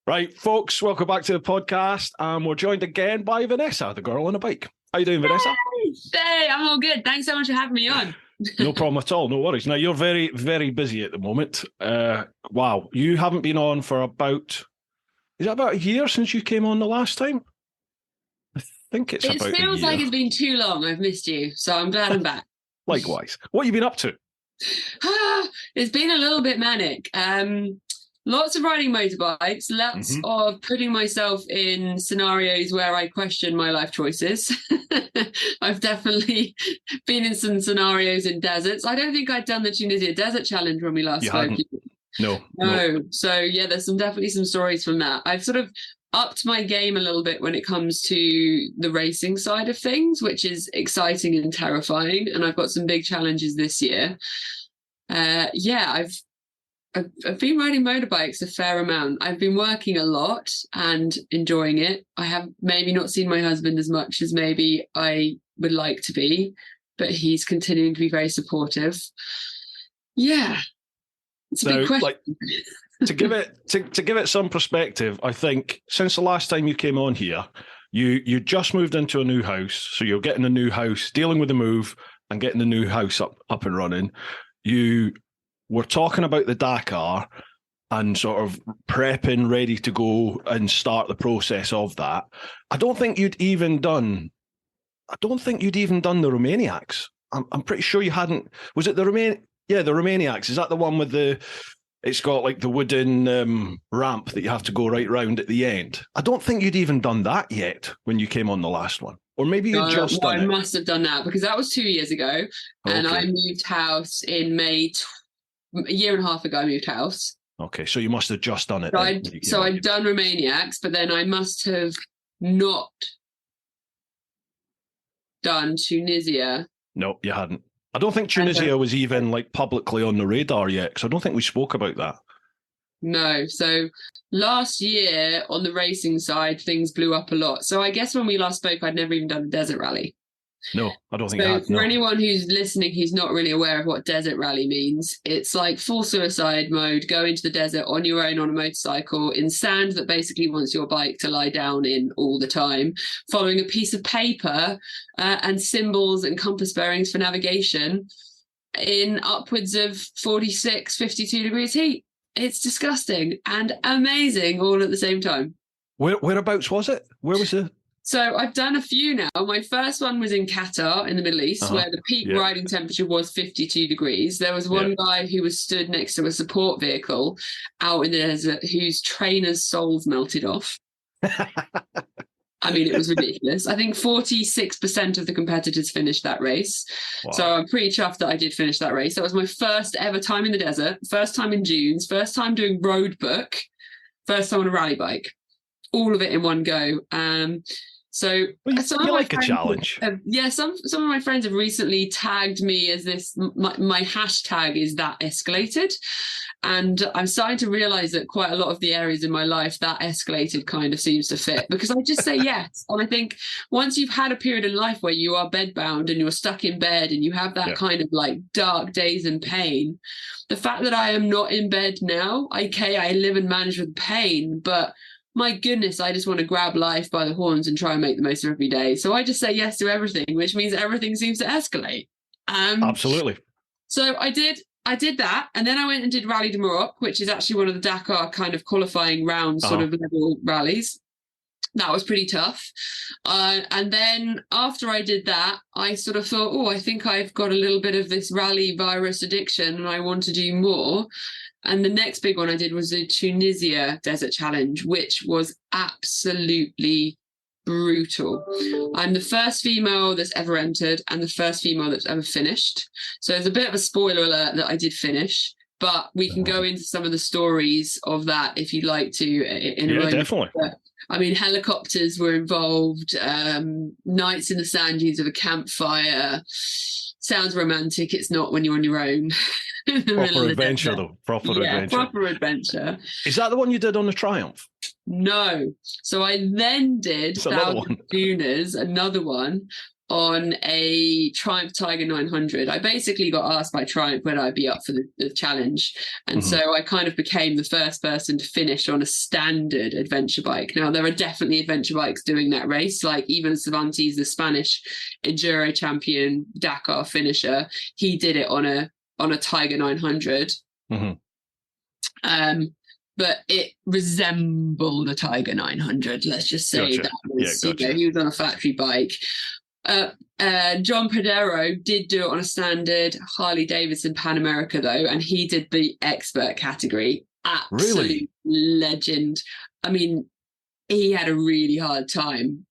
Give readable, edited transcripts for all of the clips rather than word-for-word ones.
Right, folks, welcome back to the podcast. We're joined again by Vanessa, the girl on a bike. How you doing, Vanessa? Hey, I'm all good. Thanks so much for having me on. No problem at all. No worries. Now, you're very, very busy at the moment. Wow, you haven't been on for is it about a year since you came on the last time? I think it's It about a feels year. like it's been too long. I've missed you, so I'm glad I'm back. Likewise. What have you been up to? It's been a little bit manic. Lots of riding motorbikes, lots of putting myself in scenarios where I question my life choices. I've definitely been in some scenarios in deserts. I don't think I'd done the Tunisia Desert Challenge when we last spoke. No. So yeah, there's definitely some stories from that. I've sort of upped my game a little bit when it comes to the racing side of things, which is exciting and terrifying. And I've got some big challenges this year. I've been riding motorbikes a fair amount. I've been working a lot and enjoying it. I have maybe not seen my husband as much as maybe I would like to be, but he's continuing to be very supportive. Yeah, it's a big question. To give it some perspective, I think since the last time you came on here, you just moved into a new house, so you're getting a new house, dealing with the move, and getting the new house up and running. We're talking about the Dakar and sort of prepping, ready to go and start the process of that. I don't think you'd even done the Romaniacs. I'm pretty sure you hadn't. Was it the Romaniacs. Is that the one with it's got like the wooden ramp that you have to go right round at the end? I don't think you'd even done that yet when you came on the last one. Or maybe you just done it. I must have done that because that was 2 years ago. And I moved house in May. A year and a half ago, I moved house. Okay, so you must have just done it. So I'd done Romaniacs, but then I must have not done Tunisia. No, you hadn't. I don't think Tunisia was even like publicly on the radar yet, because I don't think we spoke about that. No. So last year on the racing side, things blew up a lot. So I guess when we last spoke, I'd never even done a desert rally. No, I don't think I had. For anyone who's listening who's not really aware of what desert rally means, it's like full suicide mode, go into the desert on your own on a motorcycle in sand that basically wants your bike to lie down in all the time, following a piece of paper and symbols and compass bearings for navigation in upwards of 46, 52 degrees heat. It's disgusting and amazing all at the same time. Whereabouts was it? Where was it? So I've done a few now. My first one was in Qatar in the Middle East, where the peak riding temperature was 52 degrees. There was one guy who was stood next to a support vehicle out in the desert whose trainer's soles melted off. I mean, it was ridiculous. I think 46% of the competitors finished that race. Wow. So I'm pretty chuffed that I did finish that race. That was my first ever time in the desert, first time in dunes, first time doing road book, first time on a rally bike. All of it in one go. So you like a challenge. Some of my friends have recently tagged me as this. My hashtag is that escalated, and I'm starting to realize that quite a lot of the areas in my life that escalated kind of seems to fit, because I just say yes. And I think once you've had a period in life where you are bedbound and you're stuck in bed and you have that kind of like dark days and pain, the fact that I am not in bed now, okay, I live and manage with pain, but my goodness, I just want to grab life by the horns and try and make the most of every day. So I just say yes to everything, which means everything seems to escalate. Absolutely. So I did that. And then I went and did Rally de Morocco, which is actually one of the Dakar kind of qualifying round sort of level rallies. That was pretty tough. And then after I did that, I sort of thought, I think I've got a little bit of this rally virus addiction and I want to do more. And the next big one I did was the Tunisia Desert Challenge, which was absolutely brutal. I'm the first female that's ever entered and the first female that's ever finished. So there's a bit of a spoiler alert that I did finish, but we can go into some of the stories of that if you'd like to in a moment. Definitely. I mean, helicopters were involved, nights in the sand dunes of a campfire. Sounds romantic. It's not when you're on your own. Proper adventure, though. Proper adventure. Is that the one you did on the Triumph? No. So I then did Thousand Dunas, another one, on a Triumph Tiger 900. I basically got asked by Triumph whether I'd be up for the challenge. And so I kind of became the first person to finish on a standard adventure bike. Now, there are definitely adventure bikes doing that race. Like even Cervantes, the Spanish enduro champion, Dakar finisher, he did it on a Tiger 900. But it resembled a Tiger 900. Let's just say that was, he was on a factory bike. John Pedero did do it on a standard Harley Davidson Pan America though, and he did the expert category. Absolute legend. I mean, he had a really hard time,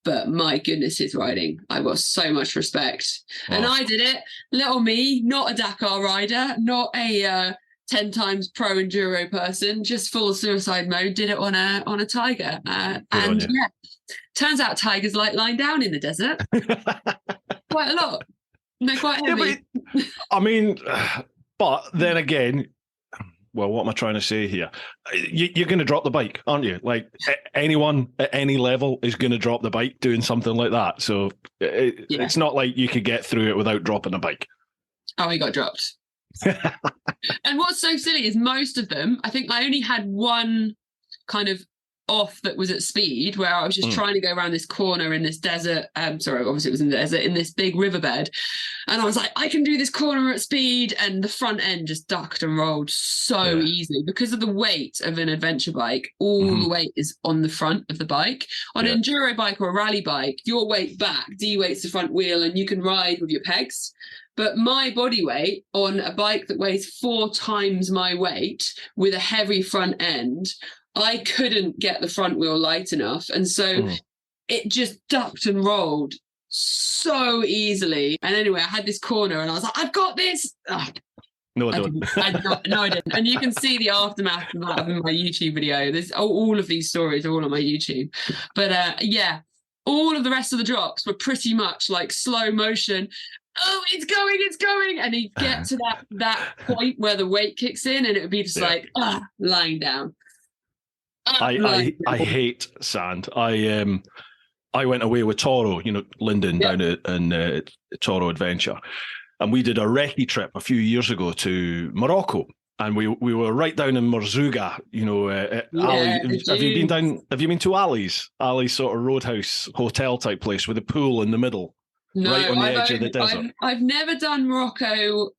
but my goodness, his riding, I got so much respect. And I did it, little me, not a Dakar rider, not a 10 times pro enduro person, just full suicide mode, did it on a Tiger. And yeah, turns out tigers like lying down in the desert. Quite a lot. They're quite heavy. Yeah, I mean, but then again, well, what am I trying to say here? You're going to drop the bike, aren't you? Like anyone at any level is going to drop the bike doing something like that. So it's not like you could get through it without dropping the bike. Oh, he got dropped. And what's so silly is most of them, I think I only had one kind of off that was at speed where I was just trying to go around this corner in this desert. Sorry, obviously it was in the desert, in this big riverbed. And I was like, I can do this corner at speed. And the front end just ducked and rolled so easily because of the weight of an adventure bike. All the weight is on the front of the bike. On an enduro bike or a rally bike, your weight back de-weights the front wheel and you can ride with your pegs. But my body weight on a bike that weighs 4 times my weight with a heavy front end, I couldn't get the front wheel light enough. And so it just ducked and rolled so easily. And anyway, I had this corner and I was like, I've got this. No, I don't. No, I didn't. And you can see the aftermath of that in my YouTube video. There's all of these stories are all on my YouTube. But yeah, all of the rest of the drops were pretty much like slow motion. Oh, it's going. And he'd get to that point where the weight kicks in and it would be just like, lying down. I hate sand. I went away with Toro, Lyndon down in Toro Adventure, and we did a recce trip a few years ago to Morocco, and we were right down in Merzouga. Ali, have you been to Ali's sort of roadhouse hotel type place with a pool in the middle, right on the edge of the desert? I've never done Morocco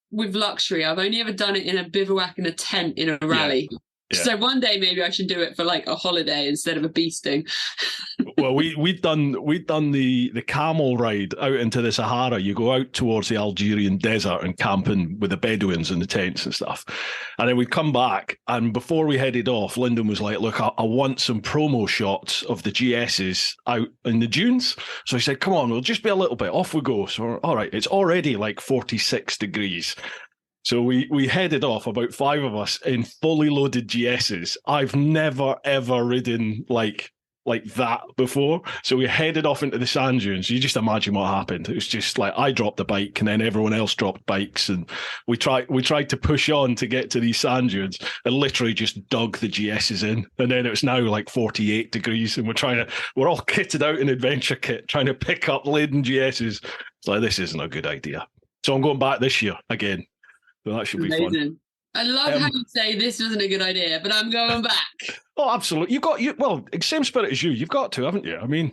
with luxury. I've only ever done it in a bivouac in a tent in a rally. Yeah. So one day maybe I should do it for like a holiday instead of a beasting. Well, we'd done the camel ride out into the Sahara. You go out towards the Algerian desert and camping with the Bedouins in the tents and stuff. And then we'd come back, and before we headed off, Lyndon was like, look, I want some promo shots of the GSs out in the dunes. So he said, come on, we'll just be a little bit. Off we go. So, all right, it's already like 46 degrees. So we headed off, about 5 of us, in fully loaded GSs. I've never, ever ridden like that before. So we headed off into the sand dunes. You just imagine what happened. It was just like I dropped the bike and then everyone else dropped bikes. And we tried to push on to get to these sand dunes and literally just dug the GSs in. And then it was now like 48 degrees and we're all kitted out in adventure kit, trying to pick up laden GSs. It's like, this isn't a good idea. So I'm going back this year again. So that should be fun. I love how you say this wasn't a good idea, but I'm going back. Oh, absolutely. Same spirit as you. You've got to, haven't you? I mean,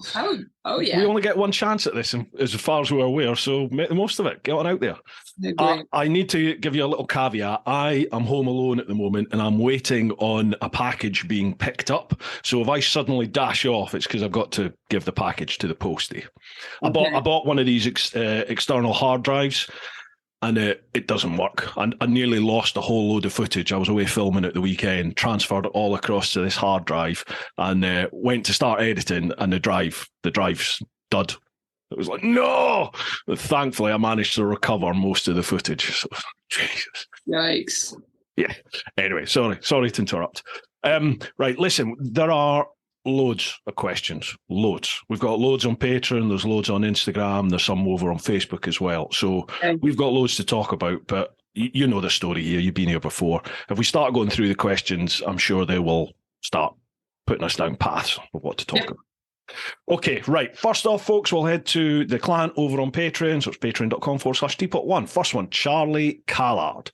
oh yeah. We only get one chance at this, as far as we're aware. So make the most of it. Get on out there. I need to give you a little caveat. I am home alone at the moment, and I'm waiting on a package being picked up. So if I suddenly dash off, it's because I've got to give the package to the postie. Okay. I bought one of these external hard drives. And it doesn't work. I nearly lost a whole load of footage. I was away filming at the weekend, transferred it all across to this hard drive, and went to start editing, and the drive's dud. It was like, no! But thankfully, I managed to recover most of the footage. So, Jesus. Yikes. Yeah. Anyway, sorry to interrupt. Right, listen, there are loads of questions. Loads. We've got loads on Patreon, there's loads on Instagram, there's some over on Facebook as well. So we've got loads to talk about, but you know the story here, you've been here before. If we start going through the questions, I'm sure they will start putting us down paths of what to talk about. Okay, right. First off, folks, we'll head to the client over on Patreon. So it's patreon.com/TeapotOne. First one, Charlie Callard.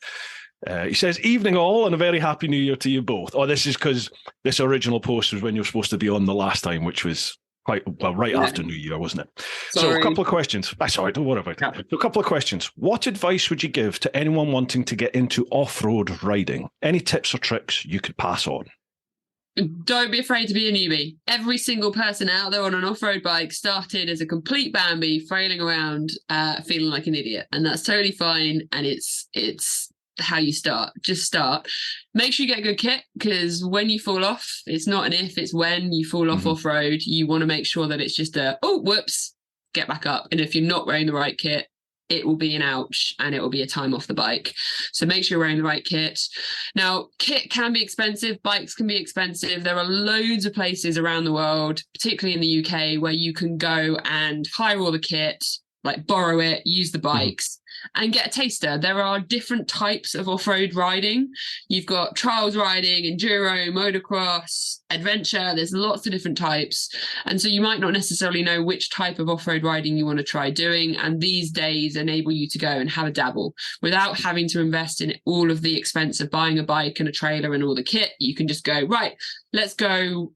He says, evening all, and a very happy new year to you both. Oh, this is because this original post was when you were supposed to be on the last time, which was right after New Year, wasn't it? Sorry. So a couple of questions. Sorry, don't worry about it. So a couple of questions. What advice would you give to anyone wanting to get into off-road riding? Any tips or tricks you could pass on? Don't be afraid to be a newbie. Every single person out there on an off-road bike started as a complete Bambi, frailing around, feeling like an idiot. And that's totally fine. And it's how you start. Just start. Make sure you get a good kit, because when you fall off, it's not an if, it's when you fall off off-road. You want to make sure that it's just whoops, get back up. And if you're not wearing the right kit, it will be an ouch and it will be a time off the bike. So make sure you're wearing the right kit. Now, kit can be expensive. Bikes can be expensive. There are loads of places around the world, particularly in the UK, where you can go and hire all the kit, like borrow it, use the bikes, and get a taster. There are different types of off-road riding. You've got trials riding, enduro, motocross, adventure. There's lots of different types. And so you might not necessarily know which type of off-road riding you want to try doing. And these days enable you to go and have a dabble without having to invest in all of the expense of buying a bike and a trailer and all the kit. You can just go, right, let's go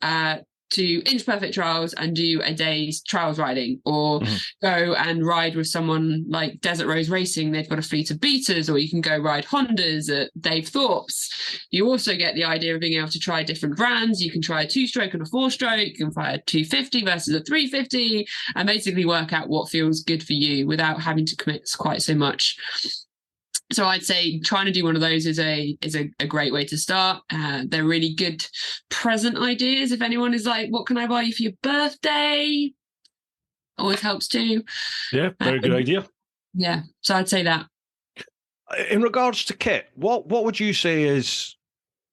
to Inch Perfect Trials and do a day's trials riding, or go and ride with someone like Desert Rose Racing. They've got a fleet of beaters, or you can go ride Hondas at Dave Thorpe's. You also get the idea of being able to try different brands. You can try a 2-stroke and a 4-stroke. You can try a 250 versus a 350, and basically work out what feels good for you without having to commit quite so much. So I'd say trying to do one of those is a great way to start. They're really good present ideas. If anyone is like, what can I buy you for your birthday? Always helps too. Yeah, very good idea. Yeah, so I'd say that. In regards to kit, what would you say is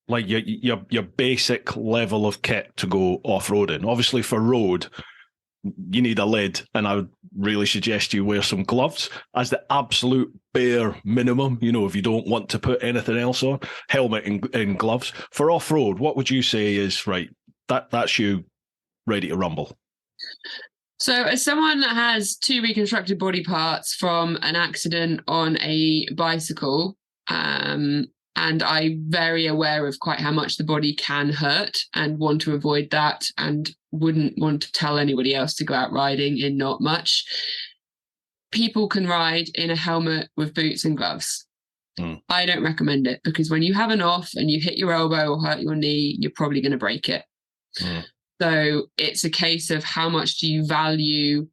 like your basic level of kit to go off-roading? Obviously for road, you need a lid, and I would really suggest you wear some gloves as the absolute bare minimum, if you don't want to put anything else on. Helmet and gloves. For off-road, what would you say is, right, that's you ready to rumble? So as someone that has 2 reconstructed body parts from an accident on a bicycle, and I'm very aware of quite how much the body can hurt and want to avoid that, and wouldn't want to tell anybody else to go out riding in not much. People can ride in a helmet with boots and gloves. I don't recommend it, because when you have an off and you hit your elbow or hurt your knee, you're probably going to break it. So it's a case of how much do you value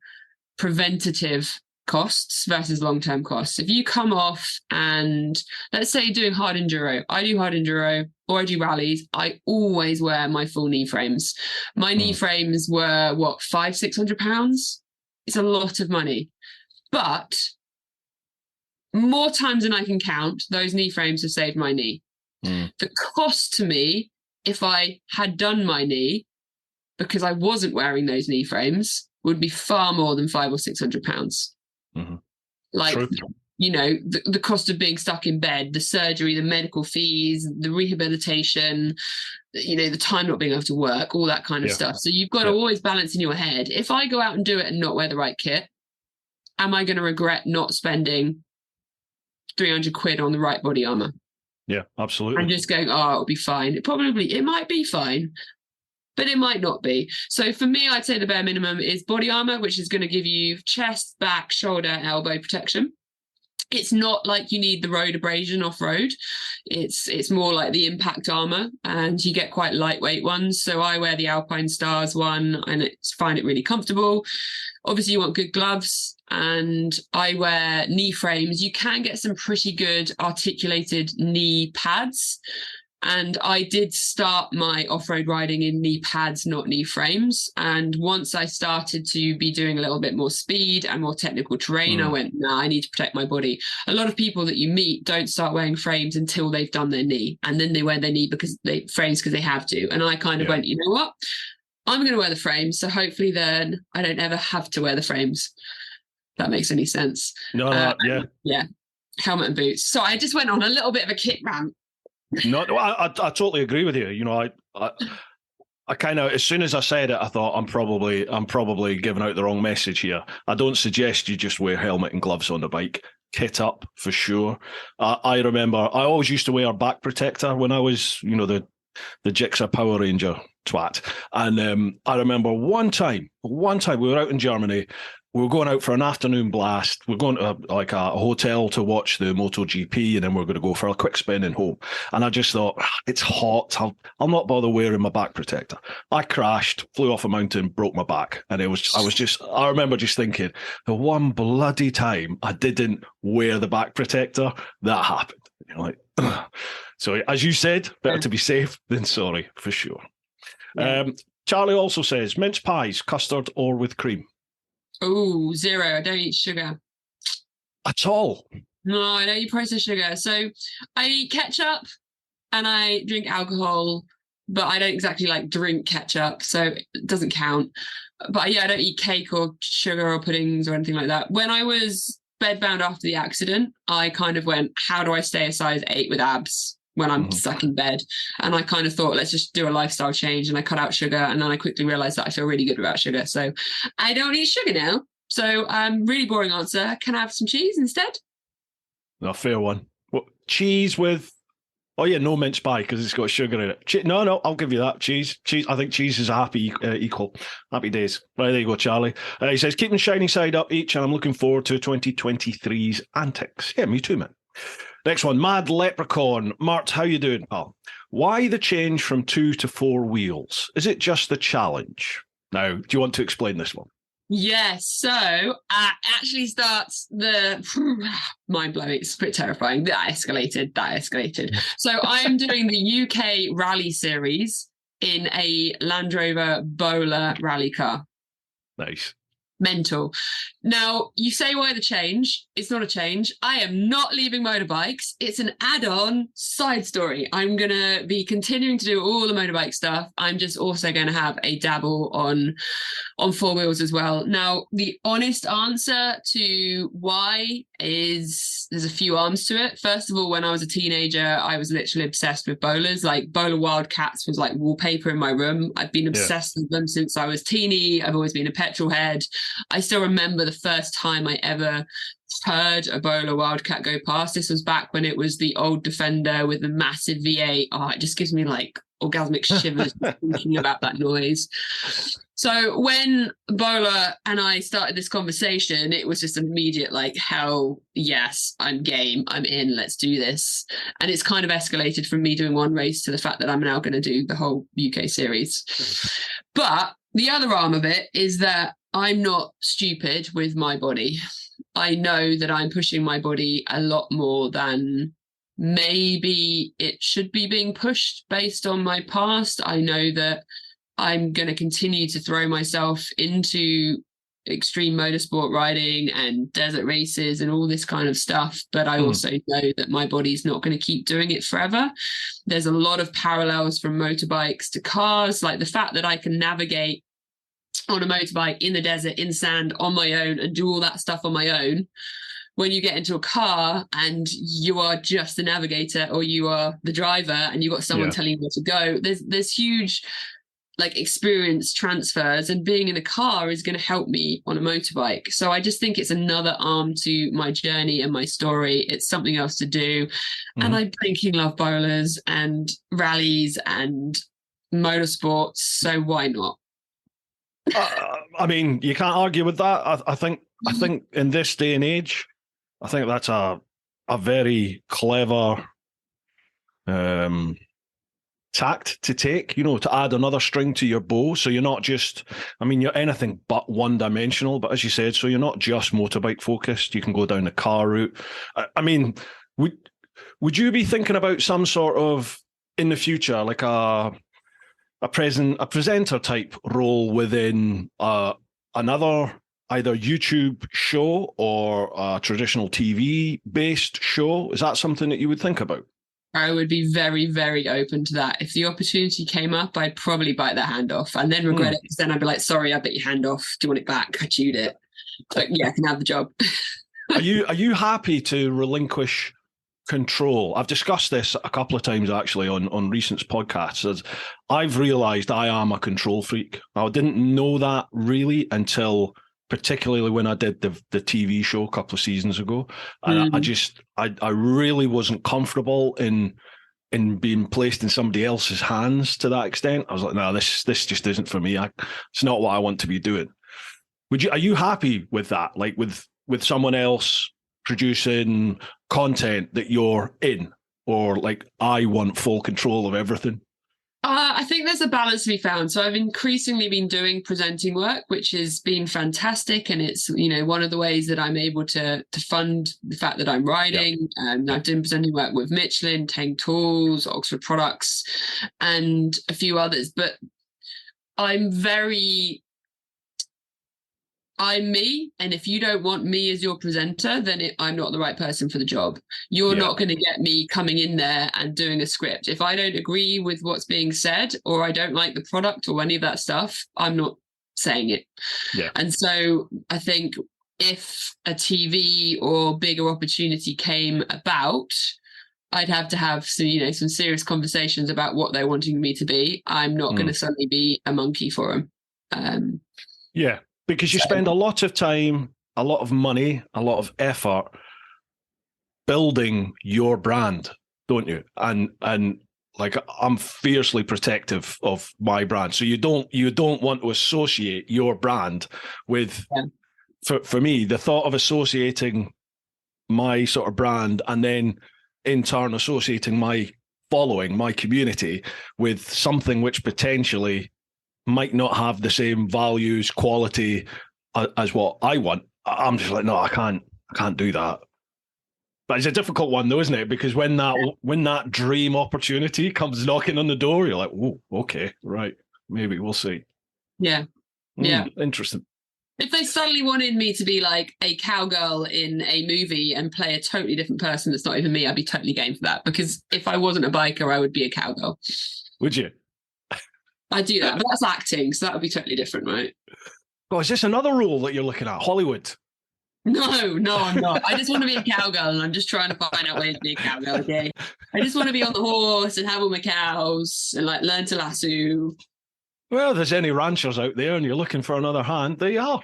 preventative costs versus long-term costs. If you come off and let's say you're doing hard enduro, I do hard enduro or I do rallies, I always wear my full knee frames. My knee frames were £500-600. It's a lot of money, but more times than I can count, those knee frames have saved my knee. The cost to me, if I had done my knee because I wasn't wearing those knee frames, would be far more than £500 or £600. Like, True. The cost of being stuck in bed, the surgery, the medical fees, the rehabilitation, the time not being able to work, all that kind of stuff. So you've got to always balance in your head. If I go out and do it and not wear the right kit, am I going to regret not spending 300 quid on the right body armor? Yeah, absolutely. And just going, it'll be fine. It might be fine, but it might not be. So for me, I'd say the bare minimum is body armor, which is going to give you chest, back, shoulder, elbow protection. It's not like you need the road abrasion off-road. It's more like the impact armor, and you get quite lightweight ones. So I wear the Alpine Stars one, and find it really comfortable. Obviously, you want good gloves, and I wear knee frames. You can get some pretty good articulated knee pads. And I did start my off-road riding in knee pads, not knee frames. And once I started to be doing a little bit more speed and more technical terrain, I went, I need to protect my body. A lot of people that you meet don't start wearing frames until they've done their knee. And then they wear their knee frames because they have to. And I kind of went, you know what? I'm going to wear the frames. So hopefully then I don't ever have to wear the frames. If that makes any sense. No, yeah. Helmet and boots. So I just went on a little bit of a kit rant. No, I totally agree with you. I kind of, as soon as I said it, I thought I'm probably giving out the wrong message here. I don't suggest you just wear helmet and gloves on the bike. Kit up for sure. I remember I always used to wear a back protector when I was, the Jigsaw Power Ranger twat. And I remember one time we were out in Germany. We were going out for an afternoon blast. We're going to like a hotel to watch the MotoGP, and then we're going to go for a quick spin and home. And I just thought, it's hot. I'll not bother wearing my back protector. I crashed, flew off a mountain, broke my back. And I remember just thinking, the one bloody time I didn't wear the back protector, that happened. Like, so as you said, better to be safe than sorry, for sure. Yeah. Charlie also says, mince pies, custard or with cream? Oh, 0. I don't eat sugar. At all? No, I don't eat processed sugar. So I eat ketchup and I drink alcohol, but I don't exactly like drink ketchup, so it doesn't count. But yeah, I don't eat cake or sugar or puddings or anything like that. When I was bedbound after the accident, I kind of went, how do I stay a size 8 with abs when I'm stuck in bed? And I kind of thought, let's just do a lifestyle change. And I cut out sugar. And then I quickly realized that I feel really good without sugar. So I don't eat sugar now. So really boring answer. Can I have some cheese instead? No, fair one. What, cheese with... Oh, yeah, no mince pie because it's got sugar in it. No, I'll give you that. Cheese. I think cheese is a happy equal. Happy days. Right, there you go, Charlie. He says, keeping the shiny side up each, and I'm looking forward to 2023's antics. Yeah, me too, man. Next one, Mad Leprechaun. Mart, how you doing, pal? Why the change from 2 to 4 wheels? Is it just the challenge? Now, do you want to explain this one? Yes, so actually starts the mind-blowing, it's pretty terrifying. That escalated. So I'm doing the UK rally series in a Land Rover Bowler rally car. Nice. Mental. Now, you say why the change? It's not a change. I am not leaving motorbikes. It's an add-on side story. I'm going to be continuing to do all the motorbike stuff. I'm just also going to have a dabble on 4 wheels as well. Now, the honest answer to why is there's a few arms to it. First of all, when I was a teenager, I was literally obsessed with bowlers. Like Bowler Wildcats was like wallpaper in my room. I've been obsessed with them since I was teeny. I've always been a petrol head. I still remember the first time I ever heard a Bowler Wildcat go past. This was back when it was the old Defender with the massive V8. Oh, it just gives me like orgasmic shivers thinking about that noise. So when Bowler and I started this conversation, it was just immediate like, hell yes, I'm game, I'm in, let's do this. And it's kind of escalated from me doing one race to the fact that I'm now going to do the whole UK series. But the other arm of it is that I'm not stupid with my body. I know that I'm pushing my body a lot more than maybe it should be being pushed based on my past. I know that I'm going to continue to throw myself into extreme motorsport riding and desert races and all this kind of stuff. But I also know that my body's not going to keep doing it forever. There's a lot of parallels from motorbikes to cars, like the fact that I can navigate on a motorbike in the desert, in sand, on my own, and do all that stuff on my own. When you get into a car and you are just the navigator or you are the driver and you've got someone telling you where to go, there's huge like experience transfers, and being in a car is going to help me on a motorbike. So I just think it's another arm to my journey and my story. It's something else to do. And I blinking love bowlers and rallies and motorsports. So why not? I mean, you can't argue with that. I think in this day and age, I think that's a very clever tact to take, to add another string to your bow. So you're not just, you're anything but one dimensional, but as you said, so you're not just motorbike focused. You can go down the car route. Would you be thinking about some sort of, in the future, like a presenter type role within another either YouTube show or a traditional TV based show? Is that something that you would think about? I would be very, very open to that. If the opportunity came up, I'd probably bite their hand off and then regret it, because then I'd be like, sorry, I bit your hand off. Do you want it back? I chewed it. But yeah, I can have the job. Are you happy to relinquish control. I've discussed this a couple of times actually on recent podcasts. As I've realised I am a control freak. I didn't know that really until particularly when I did the TV show a couple of seasons ago. And I really wasn't comfortable in being placed in somebody else's hands to that extent. I was like, no, this just isn't for me. It's not what I want to be doing. Are you happy with that? Like with someone else producing content that you're in, or like I want full control of everything? I think there's a balance to be found. So I've increasingly been doing presenting work, which has been fantastic. And it's, one of the ways that I'm able to fund the fact that I'm writing. I've done presenting work with Michelin, Tang Tools, Oxford Products, and a few others. But I'm me, and if you don't want me as your presenter, then I'm not the right person for the job. You're not going to get me coming in there and doing a script. If I don't agree with what's being said, or I don't like the product or any of that stuff, I'm not saying it. Yeah. And so I think if a TV or bigger opportunity came about, I'd have to have some serious conversations about what they're wanting me to be. I'm not going to suddenly be a monkey for them. Yeah. Because you spend a lot of time, a lot of money, a lot of effort building your brand, don't you? And like I'm fiercely protective of my brand. So you don't want to associate your brand with for me, the thought of associating my sort of brand and then in turn associating my following, my community with something which potentially might not have the same values, quality as what I want. I'm just like, no, I can't do that. But it's a difficult one though, isn't it? Because when that dream opportunity comes knocking on the door, you're like, oh, okay, right, maybe we'll see. Yeah. Yeah. Interesting. If they suddenly wanted me to be like a cowgirl in a movie and play a totally different person that's not even me, I'd be totally game for that. Because if I wasn't a biker, I would be a cowgirl. Would you? I do that, but that's acting, so that would be totally different, right? Oh, is this another role that you're looking at? Hollywood? No, I'm not. I just want to be a cowgirl, and I'm just trying to find out ways to be a cowgirl, okay? I just want to be on the horse and have all my cows and like learn to lasso. Well, if there's any ranchers out there and you're looking for another hand, there you are.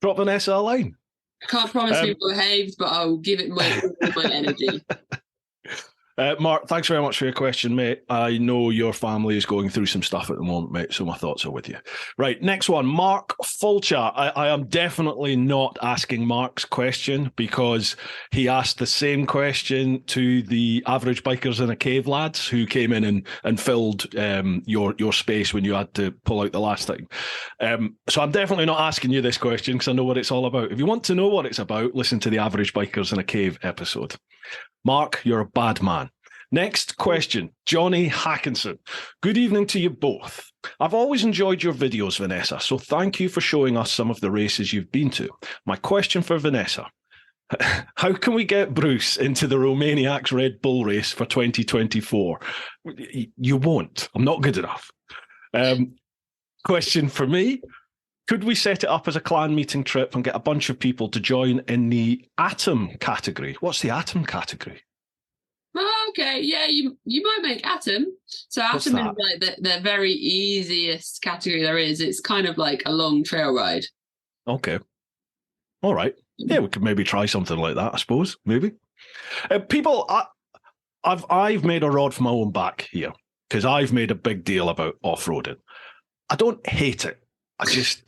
Drop Vanessa a line. I can't promise me behaved, but I'll give it my energy. Mark, thanks very much for your question, mate. I know your family is going through some stuff at the moment, mate, so my thoughts are with you. Right, next one, Mark Fulcher. I am definitely not asking Mark's question because he asked the same question to the Average Bikers in a Cave lads who came in and filled your space when you had to pull out the last time. So I'm definitely not asking you this question because I know what it's all about. If you want to know what it's about, listen to the Average Bikers in a Cave episode. Mark, you're a bad man. Next question, Johnny Hackinson. Good evening to you both. I've always enjoyed your videos, Vanessa, so thank you for showing us some of the races you've been to. My question for Vanessa, how can we get Bruce into the Romaniacs Red Bull race for 2024? You won't. I'm not good enough. Question for me, could we set it up as a clan meeting trip and get a bunch of people to join in the Atom category? What's the Atom category? Oh, okay, yeah, you might make Atom. So Atom is like the very easiest category there is. It's kind of like a long trail ride. Okay. All right. Yeah, we could maybe try something like that, I suppose. Maybe. People, I've made a rod for my own back here because I've made a big deal about off-roading. I don't hate it.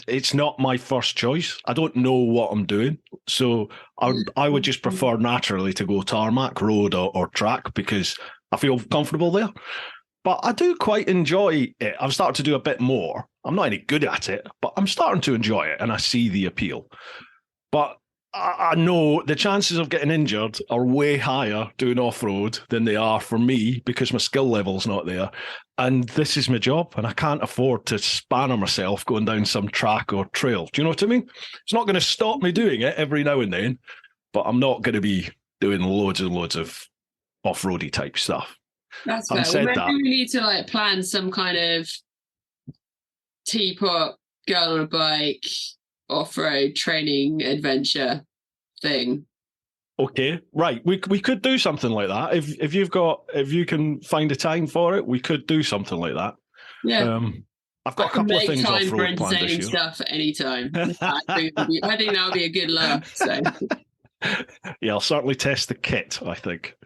It's not my first choice. I don't know what I'm doing. So I would just prefer naturally to go tarmac, road or track because I feel comfortable there. But I do quite enjoy it. I've started to do a bit more. I'm not any good at it, but I'm starting to enjoy it and I see the appeal. But I know the chances of getting injured are way higher doing off-road than they are for me because my skill level's not there. And this is my job and I can't afford to spanner myself going down some track or trail. Do you know what I mean? It's not going to stop me doing it every now and then, but I'm not going to be doing loads and loads of off-roady type stuff. That's fair. Well, maybe we need to like plan some kind of teapot, girl on a bike, off-road training adventure thing. Okay, right. We could do something like that. If you can find a time for it, we could do something like that. Yeah. I've got I a can couple of make things time off for road planned this entertaining year. stuff at any time. I think that'll be a good laugh. So Yeah, I'll certainly test the kit, I think.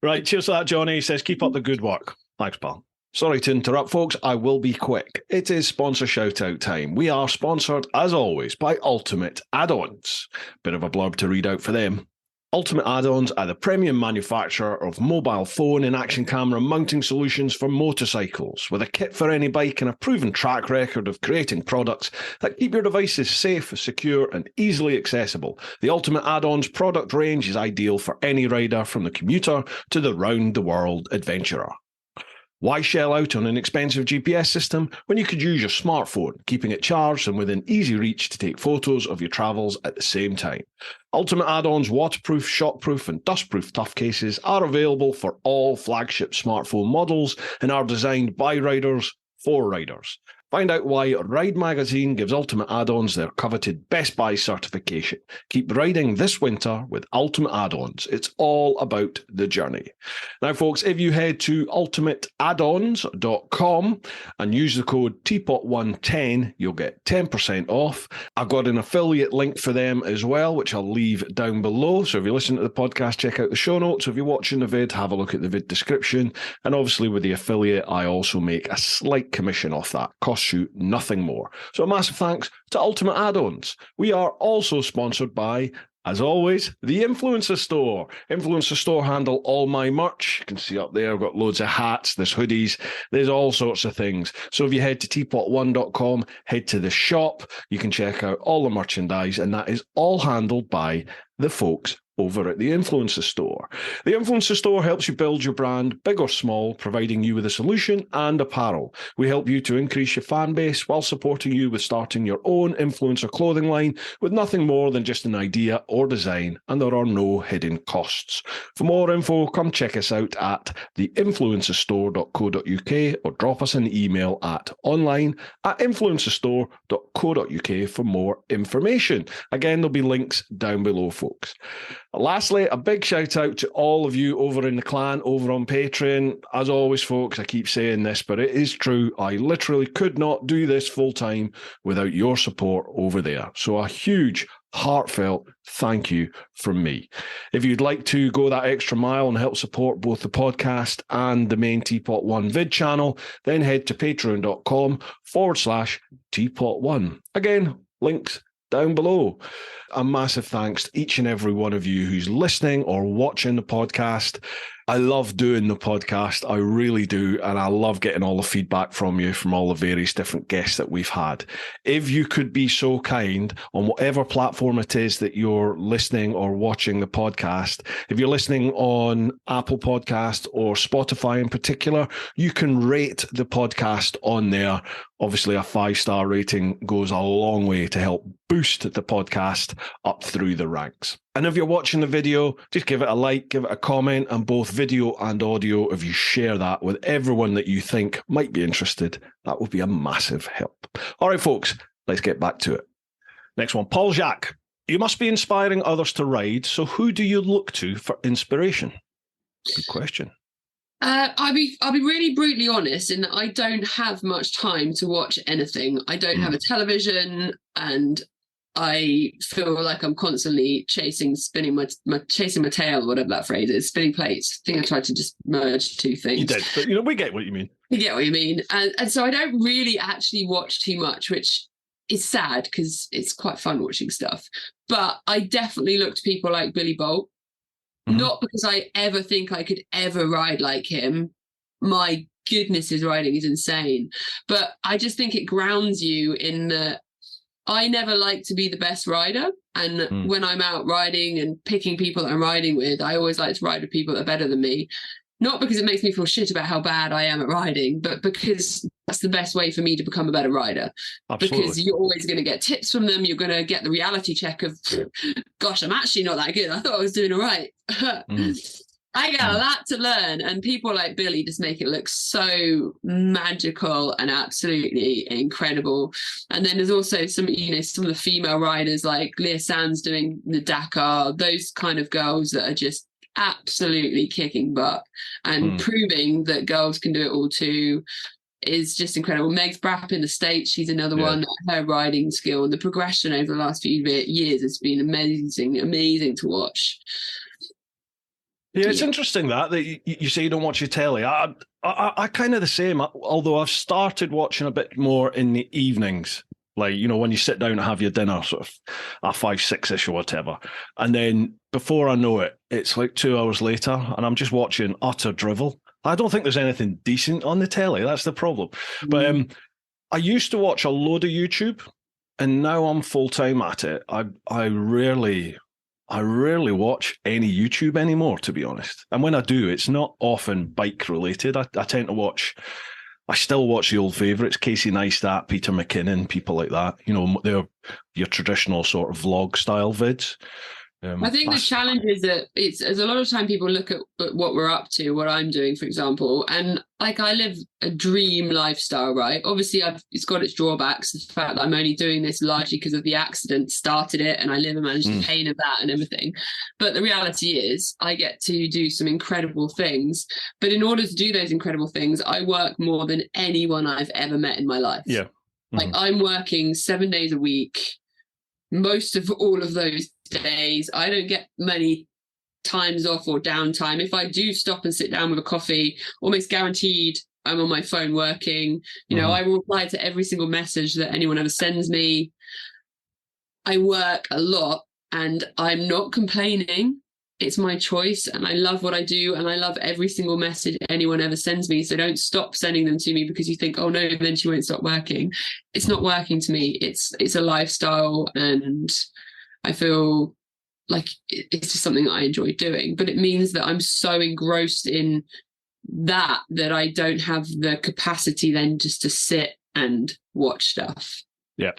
Right, cheers to that, Johnny. He says, keep up the good work. Thanks, pal. Sorry to interrupt, folks. I will be quick. It is sponsor shout-out time. We are sponsored, as always, by Ultimate Add-ons. Bit of a blurb to read out for them. Ultimate Add-ons are the premium manufacturer of mobile phone and action camera mounting solutions for motorcycles, with a kit for any bike and a proven track record of creating products that keep your devices safe, secure, and easily accessible. The Ultimate Add-ons product range is ideal for any rider, from the commuter to the round-the-world adventurer. Why shell out on an expensive GPS system when you could use your smartphone, keeping it charged and within easy reach to take photos of your travels at the same time? Ultimate Add-ons waterproof, shockproof and dustproof tough cases are available for all flagship smartphone models and are designed by riders for riders. Find out why Ride Magazine gives Ultimate Add-ons their coveted Best Buy certification. Keep riding this winter with Ultimate Add-ons. It's all about the journey. Now, folks, if you head to ultimateaddons.com and use the code TeapotOne10, you'll get 10% off. I've got an affiliate link for them as well, which I'll leave down below. So if you listen to the podcast, check out the show notes. If you're watching the vid, have a look at the vid description. And obviously with the affiliate, I also make a slight commission off that. Costs you nothing more. So a massive thanks to Ultimate Add-ons. We are also sponsored by, as always, the Influencer Store. Influencer Store handle all my merch. You can see up there, I've got loads of hats, there's hoodies, there's all sorts of things. So if you head to TeapotOne.com, head to the shop, you can check out all the merchandise, and that is all handled by the folks over at the Influencer Store. The Influencer Store helps you build your brand, big or small, providing you with a solution and apparel. We help you to increase your fan base while supporting you with starting your own influencer clothing line with nothing more than just an idea or design, and there are no hidden costs. For more info, come check us out at theinfluencerstore.co.uk or drop us an email at online@influencerstore.co.uk for more information. Again, there'll be links down below, folks. Lastly, a big shout out to all of you over in the clan, over on Patreon. As always, folks, I keep saying this, but it is true. I literally could not do this full time without your support over there. So a huge, heartfelt thank you from me. If you'd like to go that extra mile and help support both the podcast and the main Teapot One vid channel, then head to patreon.com/Teapot1. Again, links down below. A massive thanks to each and every one of you who's listening or watching the podcast. I love doing the podcast. I really do. And I love getting all the feedback from you, from all the various different guests that we've had. If you could be so kind, on whatever platform it is that you're listening or watching the podcast, if you're listening on Apple Podcast or Spotify in particular, you can rate the podcast on there. Obviously, a 5-star rating goes a long way to help boost the podcast up through the ranks. And if you're watching the video, just give it a like, give it a comment, and both video and audio, if you share that with everyone that you think might be interested, that would be a massive help. All right, folks, let's get back to it. Next one, Paul Jacques. You must be inspiring others to ride, so who do you look to for inspiration? Good question. I'll be really brutally honest in that I don't have much time to watch anything. I don't have a television, and I feel like I'm constantly chasing my tail, whatever that phrase is, spinning plates. I think I tried to just merge two things. You did, but we get what you mean. You get what you mean. And so I don't really actually watch too much, which is sad because it's quite fun watching stuff. But I definitely look to people like Billy Bolt. Not because I ever think I could ever ride like him. My goodness, his riding is insane. But I just think it grounds you in that I never like to be the best rider. And when I'm out riding and picking people that I'm riding with, I always like to ride with people that are better than me. Not because it makes me feel shit about how bad I am at riding, but because that's the best way for me to become a better rider. Absolutely. Because you're always going to get tips from them. You're going to get the reality check of, gosh, I'm actually not that good. I thought I was doing all right. I get a lot to learn, and people like Billy just make it look so magical and absolutely incredible. And then there's also some of the female riders like Leah Sands doing the Dakar, those kind of girls that are just absolutely kicking butt and proving that girls can do it all too is just incredible. Meg's Brapp in the States, she's another one. Her riding skill and the progression over the last few years has been amazing to watch. Yeah, it's interesting that you say you don't watch your telly. I kind of the same, although I've started watching a bit more in the evenings. Like, when you sit down and have your dinner, sort of at 5, 6-ish or whatever. And then before I know it, it's like 2 hours later and I'm just watching utter drivel. I don't think there's anything decent on the telly. That's the problem. But I used to watch a load of YouTube and now I'm full-time at it. I rarely watch any YouTube anymore, to be honest. And when I do, it's not often bike related. I tend to watch, I still watch the old favourites, Casey Neistat, Peter McKinnon, people like that. They're your traditional sort of vlog style vids. I think the challenge is that there's a lot of time people look at what we're up to, what I'm doing, for example, and like I live a dream lifestyle, right? Obviously, it's got its drawbacks. The fact that I'm only doing this largely because of the accident started it, and I live and manage the pain of that and everything. But the reality is, I get to do some incredible things. But in order to do those incredible things, I work more than anyone I've ever met in my life. Yeah, like I'm working 7 days a week. Most of all of those days, I don't get many times off or downtime. If I do stop and sit down with a coffee, almost guaranteed I'm on my phone working. I will reply to every single message that anyone ever sends me. I work a lot and I'm not complaining. It's my choice and I love what I do and I love every single message anyone ever sends me. So don't stop sending them to me because you think, oh no, then she won't stop working. It's not working to me. It's a lifestyle and I feel like it's just something that I enjoy doing. But it means that I'm so engrossed in that I don't have the capacity then just to sit and watch stuff. Yeah.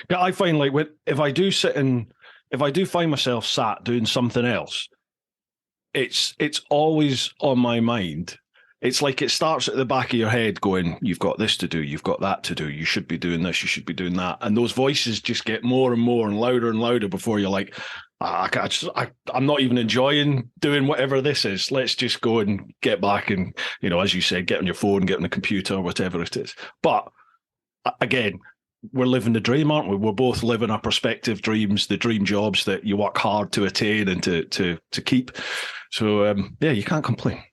I find like if I do find myself sat doing something else, it's always on my mind. It's like it starts at the back of your head going, you've got this to do, you've got that to do, you should be doing this, you should be doing that. And those voices just get more and more and louder before you're like, I'm not even enjoying doing whatever this is. Let's just go and get back and, as you said, get on your phone, get on the computer, whatever it is. But again, we're living the dream, aren't we? We're both living our prospective dreams, the dream jobs that you work hard to attain and to keep. So, you can't complain.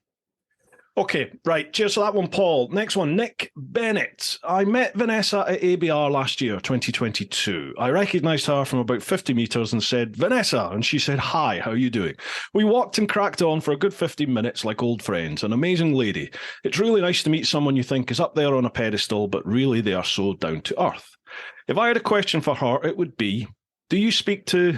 Okay, right. Cheers for that one, Paul. Next one, Nick Bennett. I met Vanessa at ABR last year, 2022. I recognised her from about 50 metres and said, Vanessa, and she said, hi, how are you doing? We walked and cracked on for a good 15 minutes like old friends. An amazing lady. It's really nice to meet someone you think is up there on a pedestal, but really they are so down to earth. If I had a question for her, it would be, do you speak to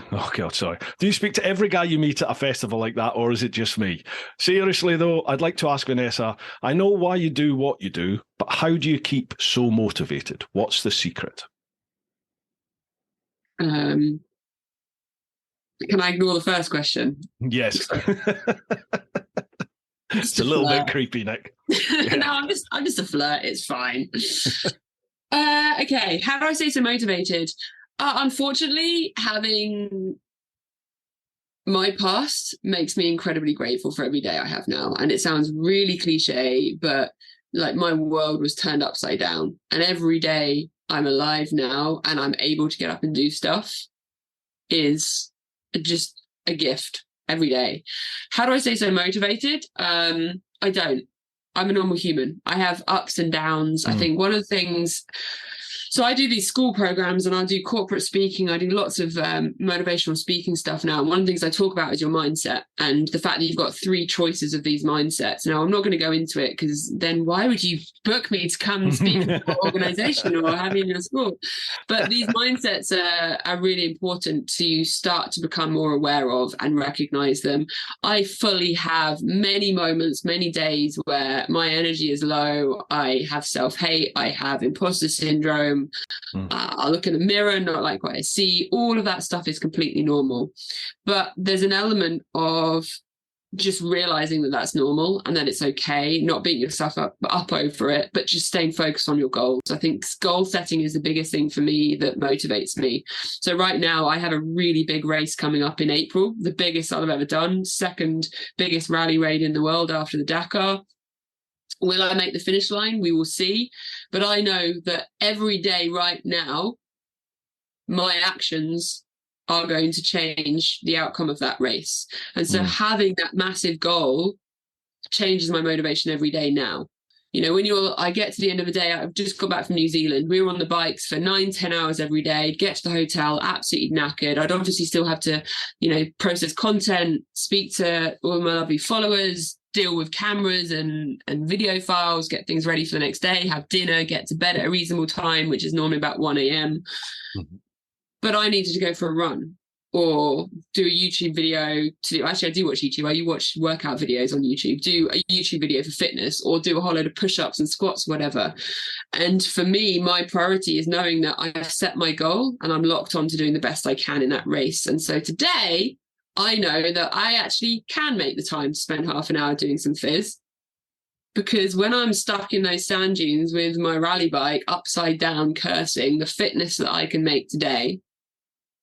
every guy you meet at a festival like that, or is it just me? Seriously, though, I'd like to ask Vanessa, I know why you do what you do, but how do you keep so motivated? What's the secret? Can I ignore the first question? Yes. It's a little bit creepy, Nick. Yeah. No, I'm just a flirt. It's fine. Okay, how do I stay so motivated? Unfortunately, having my past makes me incredibly grateful for every day I have now. And it sounds really cliche, but like my world was turned upside down. And every day I'm alive now and I'm able to get up and do stuff is just a gift every day. How do I stay so motivated? I don't. I'm a normal human. I have ups and downs. I think one of the things... So I do these school programs and I do corporate speaking. I do lots of motivational speaking stuff now. And one of the things I talk about is your mindset and the fact that you've got 3 choices of these mindsets. Now, I'm not going to go into it because then why would you book me to come and speak in your organization or have me in your school? But these mindsets are really important to start to become more aware of and recognize them. I fully have many moments, many days where my energy is low. I have self-hate. I have imposter syndrome. I look in the mirror, not like what I see. All of that stuff is completely normal. But there's an element of just realizing that that's normal and that it's okay, not beating yourself up over it, but just staying focused on your goals. I think goal setting is the biggest thing for me that motivates me. So right now I have a really big race coming up in April, the biggest I've ever done, second biggest rally raid in the world after the Dakar. Will I make the finish line? We will see. But I know that every day right now, my actions are going to change the outcome of that race. And so having that massive goal changes my motivation every day now. You know, I get to the end of the day, I've just got back from New Zealand. We were on the bikes for 9-10 hours every day, get to the hotel, absolutely knackered. I'd obviously still have to, you know, process content, speak to all my lovely followers, deal with cameras and video files, get things ready for the next day, have dinner, get to bed at a reasonable time, which is normally about 1 a.m. But I needed to go for a run or do a YouTube video actually I do watch YouTube. I watch workout videos on YouTube, do a YouTube video for fitness or do a whole load of push-ups and squats, whatever. And for me, my priority is knowing that I've set my goal and I'm locked on to doing the best I can in that race. And so today I know that I actually can make the time to spend half an hour doing some fizz. Because when I'm stuck in those sand dunes with my rally bike upside down cursing, the fitness that I can make today,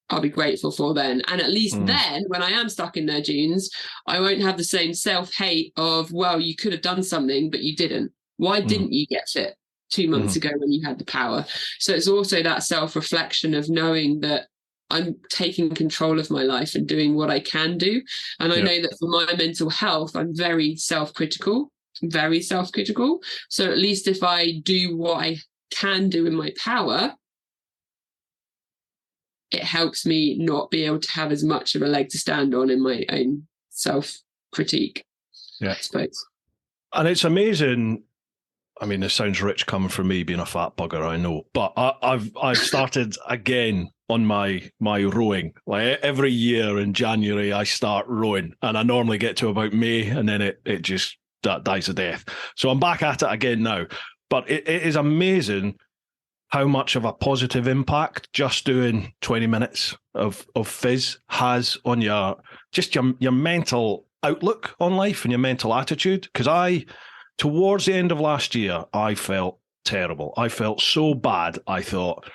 I'll be grateful for then. And at least then, when I am stuck in their dunes, I won't have the same self-hate of, well, you could have done something, but you didn't. Why didn't you get fit 2 months ago when you had the power? So it's also that self-reflection of knowing that I'm taking control of my life and doing what I can do. And I know that for my mental health, I'm very self-critical. So at least if I do what I can do in my power, it helps me not be able to have as much of a leg to stand on in my own self-critique, I suppose. And it's amazing. I mean, this sounds rich coming from me being a fat bugger, I know. But I've started again on my rowing. Like every year in January, I start rowing. And I normally get to about May and then it just dies a death. So I'm back at it again now. But it is amazing how much of a positive impact just doing 20 minutes of fizz has on your mental outlook on life and your mental attitude. Because towards the end of last year, I felt terrible. I felt so bad. I thought,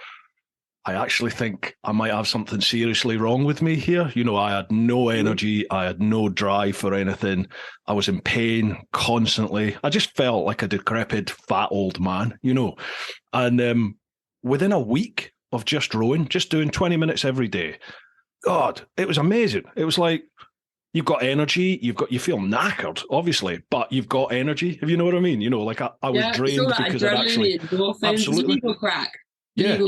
I actually think I might have something seriously wrong with me here. You know, I had no energy. I had no drive for anything. I was in pain constantly. I just felt like a decrepit, fat old man, you know. And within a week of just rowing, just doing 20 minutes every day, God, it was amazing. It was like, you've got energy, you feel knackered, obviously, but you've got energy, if you know what I mean. You know, like I was drained because I'd actually... Absolutely. It's a legal crack. Yeah,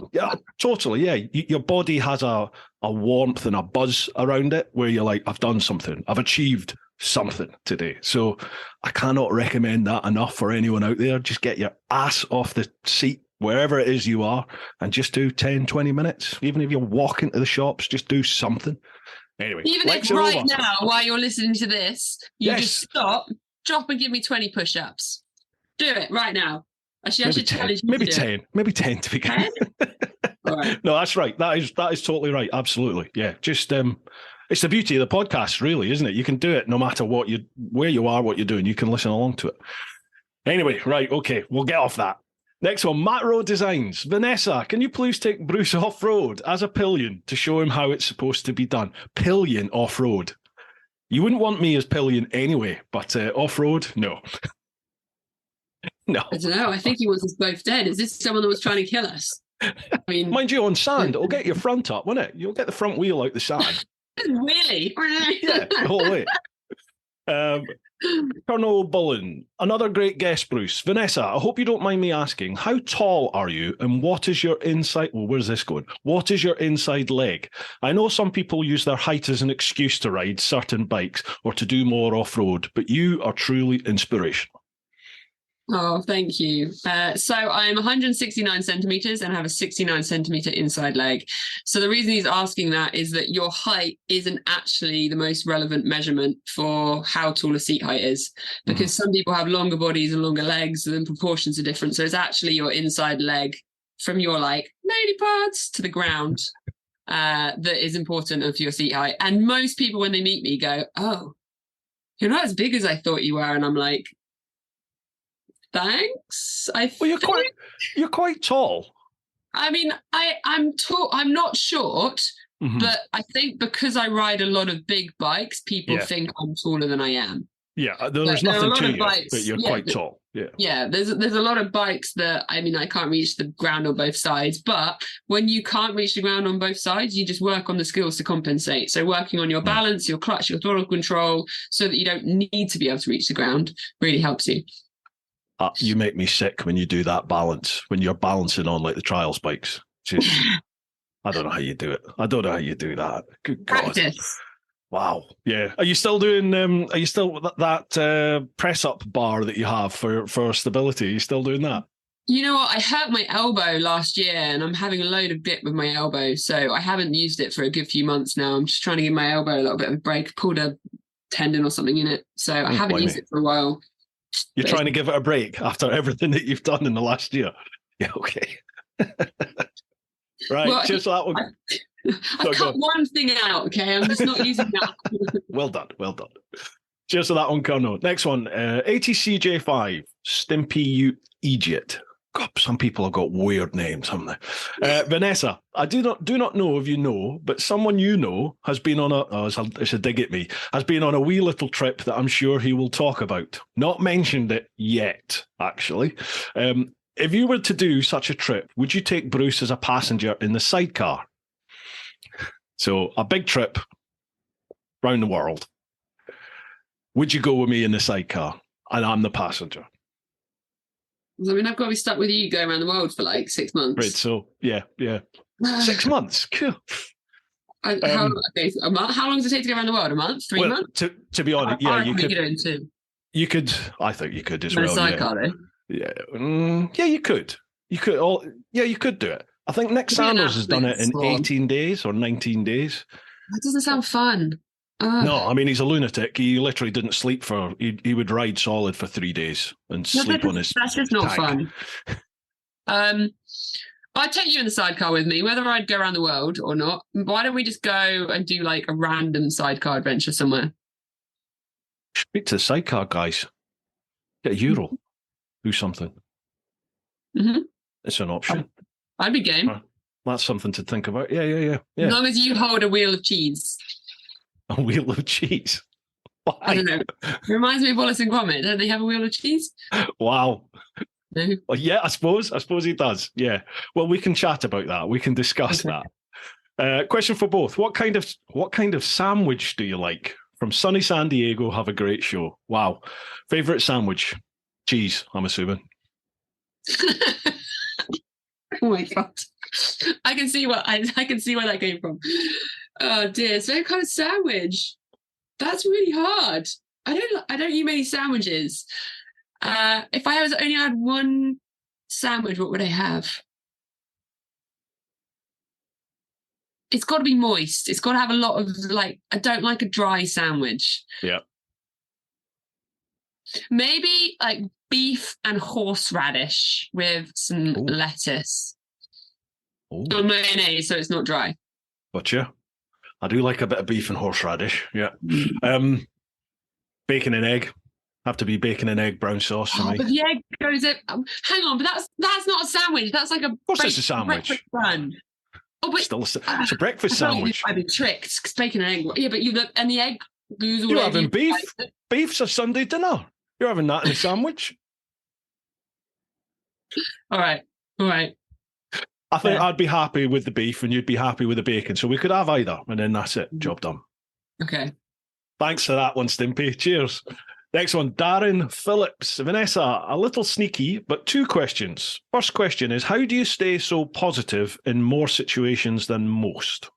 totally. Yeah, your body has a warmth and a buzz around it where you're like, I've done something. I've achieved something today. So I cannot recommend that enough for anyone out there. Just get your ass off the seat, wherever it is you are, and just do 10, 20 minutes. Even if you're walking to the shops, just do something. Anyway, even if right now, while you're listening to this, you just stop, drop and give me 20 push-ups. Do it right now. Actually, I should challenge you. Maybe 10. Maybe 10 to begin. All right. No, that's right. That is totally right. Absolutely. Yeah. Just it's the beauty of the podcast, really, isn't it? You can do it no matter where you are, what you're doing. You can listen along to it. Anyway, right. Okay. We'll get off that. Next one, Matt Rowe Designs. Vanessa, can you please take Bruce off-road as a pillion to show him how it's supposed to be done? Pillion off-road. You wouldn't want me as pillion anyway, but off-road, no. No. I don't know. I think he wants us both dead. Is this someone that was trying to kill us? I mean, mind you, on sand, it'll get your front up, won't it? You'll get the front wheel out the sand. Really? Yeah, the whole way. Colonel Bullen, another great guest, Bruce. Vanessa, I hope you don't mind me asking, how tall are you and what is your inside... Well, where's this going? What is your inside leg? I know some people use their height as an excuse to ride certain bikes or to do more off-road, but you are truly inspirational. Oh, thank you. So I'm 169 centimeters and have a 69 centimeter inside leg. So the reason he's asking that is that your height isn't actually the most relevant measurement for how tall a seat height is, because some people have longer bodies and longer legs and proportions are different. So it's actually your inside leg from your like lady parts to the ground that is important of your seat height. And most people when they meet me go, oh, you're not as big as I thought you were. And I'm like, thanks. Well, you're quite tall. I mean, I'm tall. I'm not short, but I think because I ride a lot of big bikes, people think I'm taller than I am. Yeah, there's nothing to you, but you're quite tall. Yeah. There's a lot of bikes that, I mean, I can't reach the ground on both sides, but when you can't reach the ground on both sides, you just work on the skills to compensate. So working on your balance, your clutch, your throttle control, so that you don't need to be able to reach the ground really helps you. You make me sick when you do that balance, when you're balancing on like the trials bikes. Just, I don't know how you do it. I don't know how you do that. Good God. Practice. Wow. Yeah. Are you still doing? Are you still that press up bar that you have for stability? Are you still doing that? You know what? I hurt my elbow last year, and I'm having a load of bit with my elbow, so I haven't used it for a good few months now. I'm just trying to give my elbow a little bit of a break. Pulled a tendon or something in it, so I haven't used it for a while. You're trying to give it a break after everything that you've done in the last year. Yeah. Okay. Right. Well, just that one. I've cut one thing out, okay? I'm just not using that. Well done. Cheers to that one, Colonel. Next one, ATCJ5, Stimpy You Idiot. God, some people have got weird names, haven't they? Vanessa, I do not know if you know, but someone you know has been on it's a dig at me, has been on a wee little trip that I'm sure he will talk about. Not mentioned it yet, actually. If you were to do such a trip, would you take Bruce as a passenger in the sidecar? So a big trip round the world. Would you go with me in the sidecar? And I'm the passenger. I mean, I've got to be stuck with you going around the world for like 6 months. Right, so yeah. 6 months. Cool. How long does it take to go around the world? A month? 3 months? To be honest, you could. You could. I think you could as well. Sidecar, though. Yeah, you could. You could do it. I think Nick Sanders has done it in 18 days or 19 days. That doesn't sound fun. No, I mean, he's a lunatic. He literally didn't sleep he would ride solid for 3 days and sleep on his That's just not tank. Fun. I'd take you in the sidecar with me, whether I'd go around the world or not. Why don't we just go and do like a random sidecar adventure somewhere? Speak to the sidecar guys. Get a euro. Do something. Mm-hmm. It's an option. I'd be game. That's something to think about. Yeah. As long as you hold a wheel of cheese. A wheel of cheese? Why? I don't know. It reminds me of Wallace and Gromit. Don't they have a wheel of cheese? Wow. No? Well, yeah, I suppose he does. Yeah. Well, we can chat about that. We can discuss that. Question for both. What kind of sandwich do you like? From sunny San Diego, have a great show. Wow. Favorite sandwich? Cheese, I'm assuming. Oh my God. I can see where that came from. Oh dear. So what kind of sandwich? That's really hard. I don't eat many sandwiches. If I only had one sandwich, what would I have? It's got to be moist. It's got to have a lot of I don't like a dry sandwich. Yeah. Maybe like beef and horseradish with some lettuce. Or mayonnaise, so it's not dry. Gotcha. I do like a bit of beef and horseradish. Yeah. Bacon and egg. Have to be bacon and egg brown sauce for me. But the egg goes in. Hang on, but that's not a sandwich. That's like of course it's a sandwich. Breakfast bun. Oh, but it's a breakfast sandwich. I've been tricked because bacon and egg. Yeah, but the egg goes all You're over. having beef. Beef's a Sunday dinner. You're having that in a sandwich. All right. I think I'd be happy with the beef and you'd be happy with the bacon. So we could have either, and then that's it. Job done. Okay. Thanks for that one, Stimpy. Cheers. Next one, Darren Phillips. Vanessa, a little sneaky, but 2 questions. First question is, how do you stay so positive in more situations than most?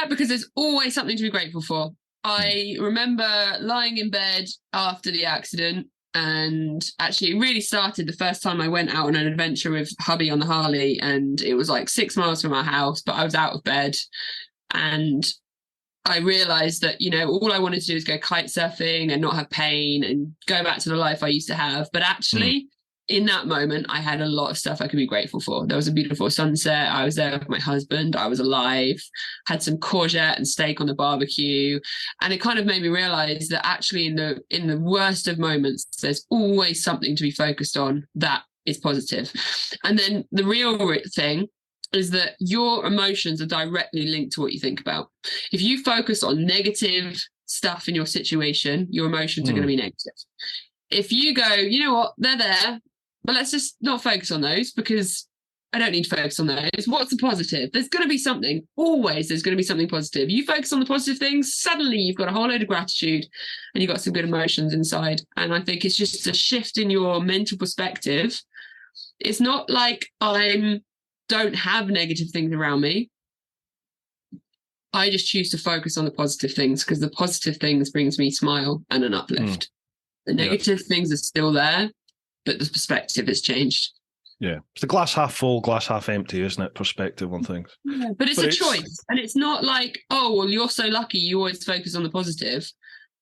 Because there's always something to be grateful for. I remember lying in bed after the accident, and actually it really started the first time I went out on an adventure with hubby on the Harley, and it was like 6 miles from our house, but I was out of bed, and I realized that, all I wanted to do was go kite surfing and not have pain and go back to the life I used to have. But actually, in that moment, I had a lot of stuff I could be grateful for. There was a beautiful sunset. I was there with my husband. I was alive, had some courgette and steak on the barbecue. And it kind of made me realize that actually in the worst of moments, there's always something to be focused on that is positive. And then the real thing is that your emotions are directly linked to what you think about. If you focus on negative stuff in your situation, your emotions are going to be negative. If you go, you know what, they're there, but let's just not focus on those because I don't need to focus on those. What's the positive? There's going to be something. Always there's going to be something positive. You focus on the positive things, suddenly you've got a whole load of gratitude and you've got some good emotions inside. And I think it's just a shift in your mental perspective. It's not like I don't have negative things around me. I just choose to focus on the positive things because the positive things brings me smile and an uplift. The negative things are still there, but the perspective has changed. Yeah. It's the glass half full, glass half empty, isn't it? Perspective on things. Yeah, but it's a choice. And it's not like, oh, well, you're so lucky you always focus on the positive.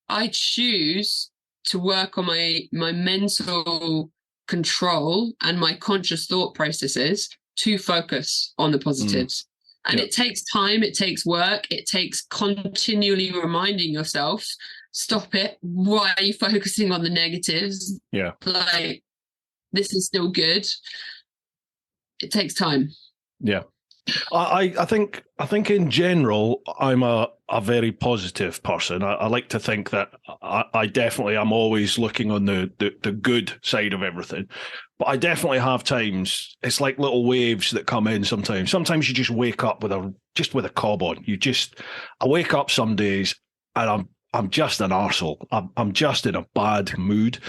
I choose to work on my mental control and my conscious thought processes to focus on the positives. And it takes time, it takes work, it takes continually reminding yourself, stop it. Why are you focusing on the negatives? Yeah. Like, this is still good. It takes time. Yeah. I think in general, I'm a very positive person. I like to think that I definitely am always looking on the good side of everything. But I definitely have times, it's like little waves that come in sometimes. Sometimes you just wake up with a cob on. I wake up some days and I'm just an arsehole. I'm just in a bad mood.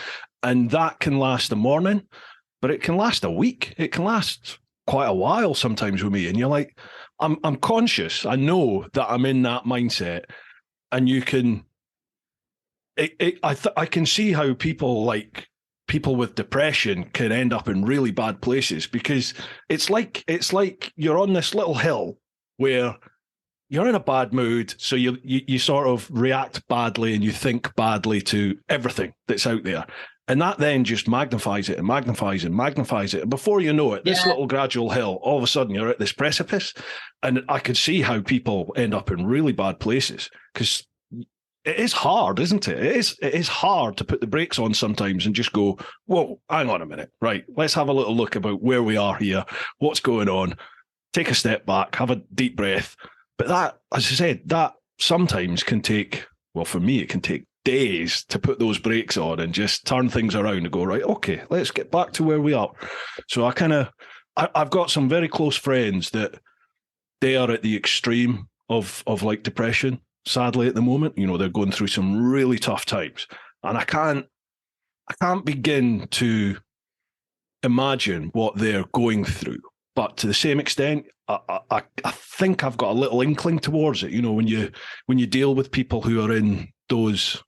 And that can last a morning, but it can last a week. It can last quite a while sometimes with me. And you're like, I'm conscious. I know that I'm in that mindset. And you can, I can see how people with depression can end up in really bad places because it's like you're on this little hill where you're in a bad mood, so you sort of react badly and you think badly to everything that's out there. And that then just magnifies it and magnifies it and magnifies it. And before you know it, this little gradual hill, all of a sudden you're at this precipice. And I could see how people end up in really bad places because it is hard, isn't it? It is hard to put the brakes on sometimes and just go, whoa, hang on a minute. Right, let's have a little look about where we are here, what's going on, take a step back, have a deep breath. But that, as I said, that sometimes can take, well, for me, it can take days to put those brakes on and just turn things around and go, right, okay, let's get back to where we are. So I've got some very close friends that they are at the extreme of like depression, sadly, at the moment. You know, they're going through some really tough times. And I can't begin to imagine what they're going through. But to the same extent, I think I've got a little inkling towards it. You know, when you deal with people who are in those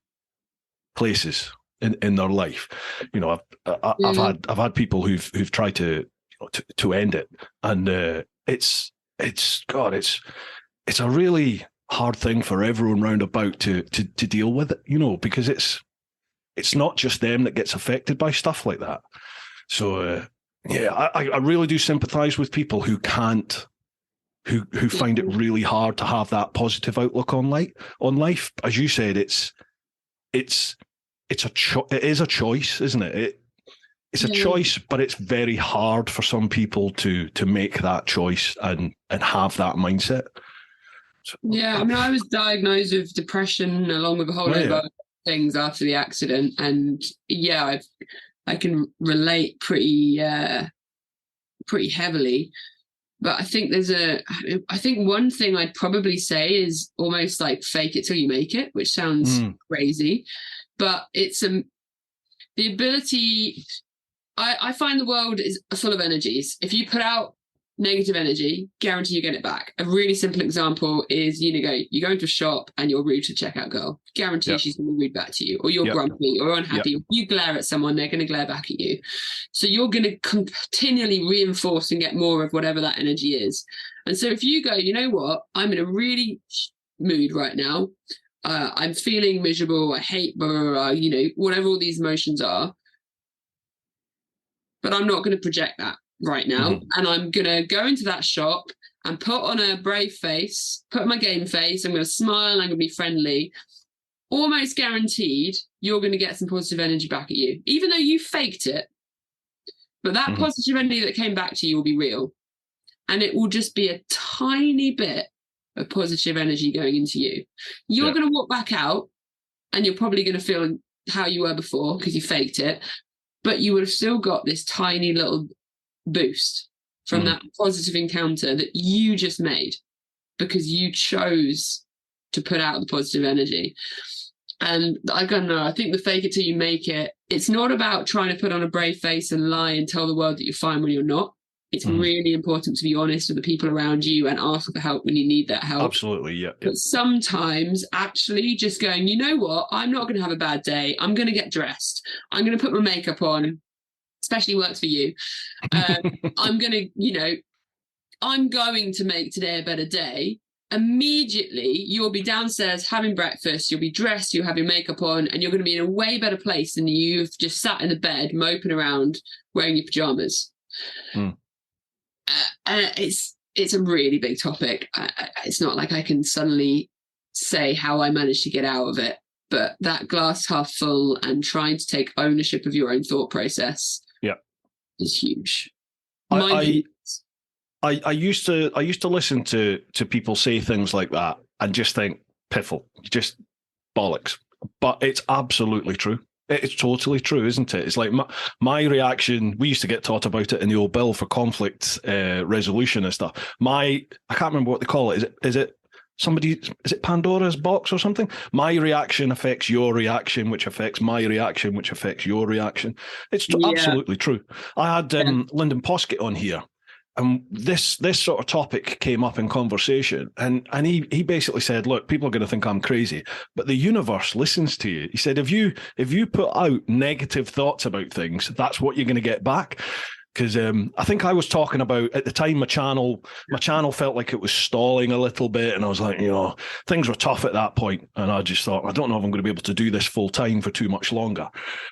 places in their life, you know, I've had people who've tried to end it, and it's a really hard thing for everyone round about to deal with it. You know, because it's not just them that gets affected by stuff like that. So. I really do sympathise with people who can't, who find it really hard to have that positive outlook on life. As you said, it is a choice, isn't it? It's a choice, but it's very hard for some people to make that choice and have that mindset. So, yeah, I mean, I was diagnosed with depression along with a whole load of other things after the accident, and I can relate pretty heavily, but I think I think one thing I'd probably say is almost like fake it till you make it, which sounds crazy, but it's the ability. I find the world is full of energies. If you put out negative energy, guarantee you get it back. A really simple example is you go into a shop and you're rude to checkout girl. Guarantee she's going to be rude back to you, or you're grumpy or unhappy. Or you glare at someone, they're going to glare back at you. So you're going to continually reinforce and get more of whatever that energy is. And so if you go, you know what, I'm in a really mood right now. I'm feeling miserable. I hate, blah, blah, blah, you know, whatever all these emotions are. but I'm not going to project that right now. And I'm going to go into that shop and put on a brave face, put my game face. I'm going to smile. I'm going to be friendly. Almost guaranteed you're going to get some positive energy back at you, even though you faked it. But that positive energy that came back to you will be real. And it will just be a tiny bit of positive energy going into you. You're going to walk back out and you're probably going to feel how you were before because you faked it. But you would have still got this tiny little boost from that positive encounter that you just made because you chose to put out the positive energy. And I don't know, I think the fake it till you make it, it's not about trying to put on a brave face and lie and tell the world that you're fine when you're not. It's really important to be honest with the people around you and ask for help when you need that help. Absolutely, yeah. But sometimes actually just going, you know what, I'm not going to have a bad day. I'm going to get dressed. I'm going to put my makeup on, especially works for you. I'm going to, I'm going to make today a better day. Immediately, you'll be downstairs having breakfast, you'll be dressed, you'll have your makeup on, and you're going to be in a way better place than you've just sat in the bed moping around wearing your pajamas. It's a really big topic. It's not like I can suddenly say how I managed to get out of it, but that glass half full and trying to take ownership of your own thought process is huge. I used to listen to people say things like that and just think piffle, just bollocks. But it's absolutely true. It's totally true, isn't it? It's like my reaction. We used to get taught about it in the old bill for conflict resolution and stuff. I can't remember what they call it. Is it Pandora's box or something? My reaction affects your reaction, which affects my reaction, which affects your reaction. It's absolutely true. I had Lyndon Poskett on here. And this sort of topic came up in conversation, and he basically said, look, people are going to think I'm crazy, but the universe listens to you. He said, if you put out negative thoughts about things, that's what you're going to get back. Because I think I was talking about, at the time, my channel felt like it was stalling a little bit, and I was like, things were tough at that point, and I just thought, I don't know if I'm going to be able to do this full time for too much longer.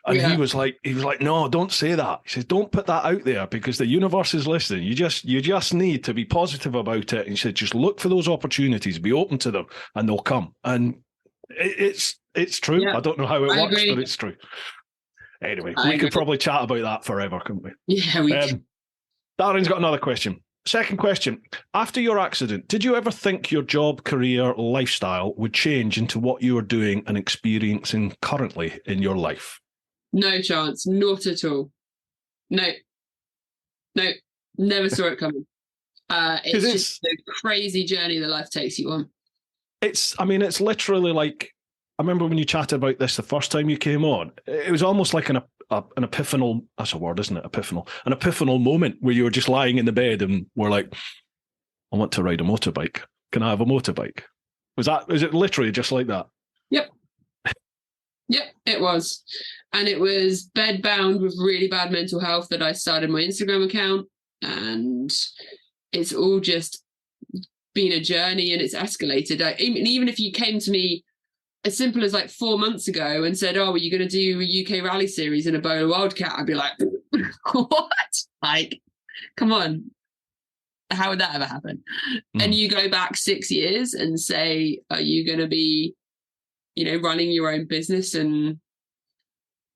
And he was like, no, don't say that. He says, don't put that out there because the universe is listening. You just need to be positive about it. And he said, just look for those opportunities, be open to them, and they'll come. And it's true. Yeah. I don't know how it works, but it's true. Anyway, we could probably chat about that forever, couldn't we? Yeah, we can. Darren's got another question. Second question. After your accident, did you ever think your job, career, lifestyle would change into what you are doing and experiencing currently in your life? No chance. Not at all. No. Never saw it coming. It's just a crazy journey that life takes you on. It's literally like, I remember when you chatted about this the first time you came on, it was almost like an epiphanal, that's a word, isn't it? Epiphanal. An epiphanal moment where you were just lying in the bed and were like, I want to ride a motorbike. Can I have a motorbike? Was it literally just like that? Yep, it was. And it was bedbound with really bad mental health that I started my Instagram account. And it's all just been a journey and it's escalated. Even if you came to me as simple as like 4 months ago and said, oh, are you going to do a UK rally series in a Bowler Wildcat? I'd be like, what? Like, come on. How would that ever happen? And you go back 6 years and say, are you going to be, running your own business and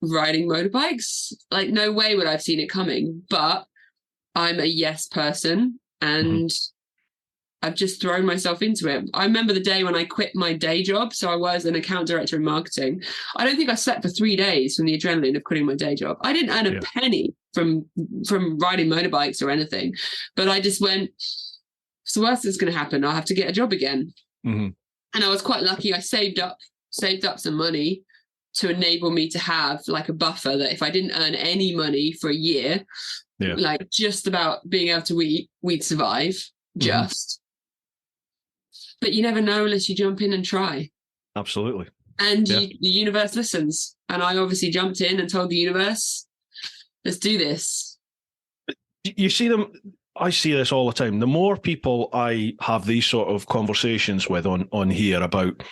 riding motorbikes? Like, no way would I have seen it coming. But I'm a yes person and I've just thrown myself into it. I remember the day when I quit my day job. So I was an account director in marketing. I don't think I slept for 3 days from the adrenaline of quitting my day job. I didn't earn a penny from riding motorbikes or anything. But I just went, so what's that's going to happen? I'll have to get a job again. And I was quite lucky. I saved up some money to enable me to have like a buffer that if I didn't earn any money for a year, like just about being able to eat, we'd survive just. But you never know unless you jump in and try. Absolutely. And the universe listens. And I obviously jumped in and told the universe, let's do this. You see them, I see this all the time. The more people I have these sort of conversations with on here about,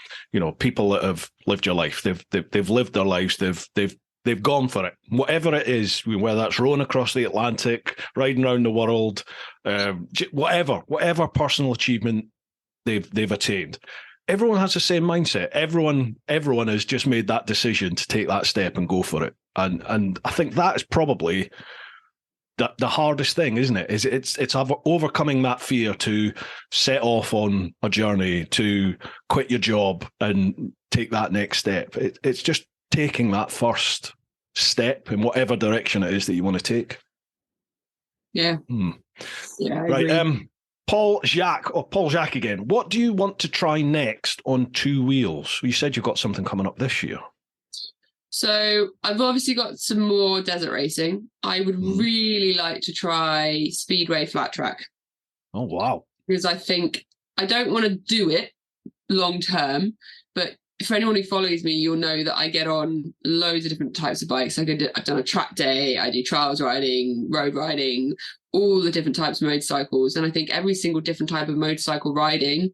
people that have lived your life, they've lived their lives, they've they've gone for it. Whatever it is, whether that's rowing across the Atlantic, riding around the world, whatever personal achievement they've attained. Everyone has the same mindset. Everyone has just made that decision to take that step and go for it. And I think that is probably the hardest thing, isn't it? It's overcoming that fear to set off on a journey, to quit your job and take that next step. It's just taking that first step in whatever direction it is that you want to take. Yeah. Yeah. I right. agree. Paul Jacques again. What do you want to try next on two wheels? You said you've got something coming up this year. So I've obviously got some more desert racing. I would really like to try speedway flat track. Oh, wow. Because I think I don't want to do it long term, but for anyone who follows me, you'll know that I get on loads of different types of bikes. I've done a track day, I do trials riding, road riding, all the different types of motorcycles. And I think every single different type of motorcycle riding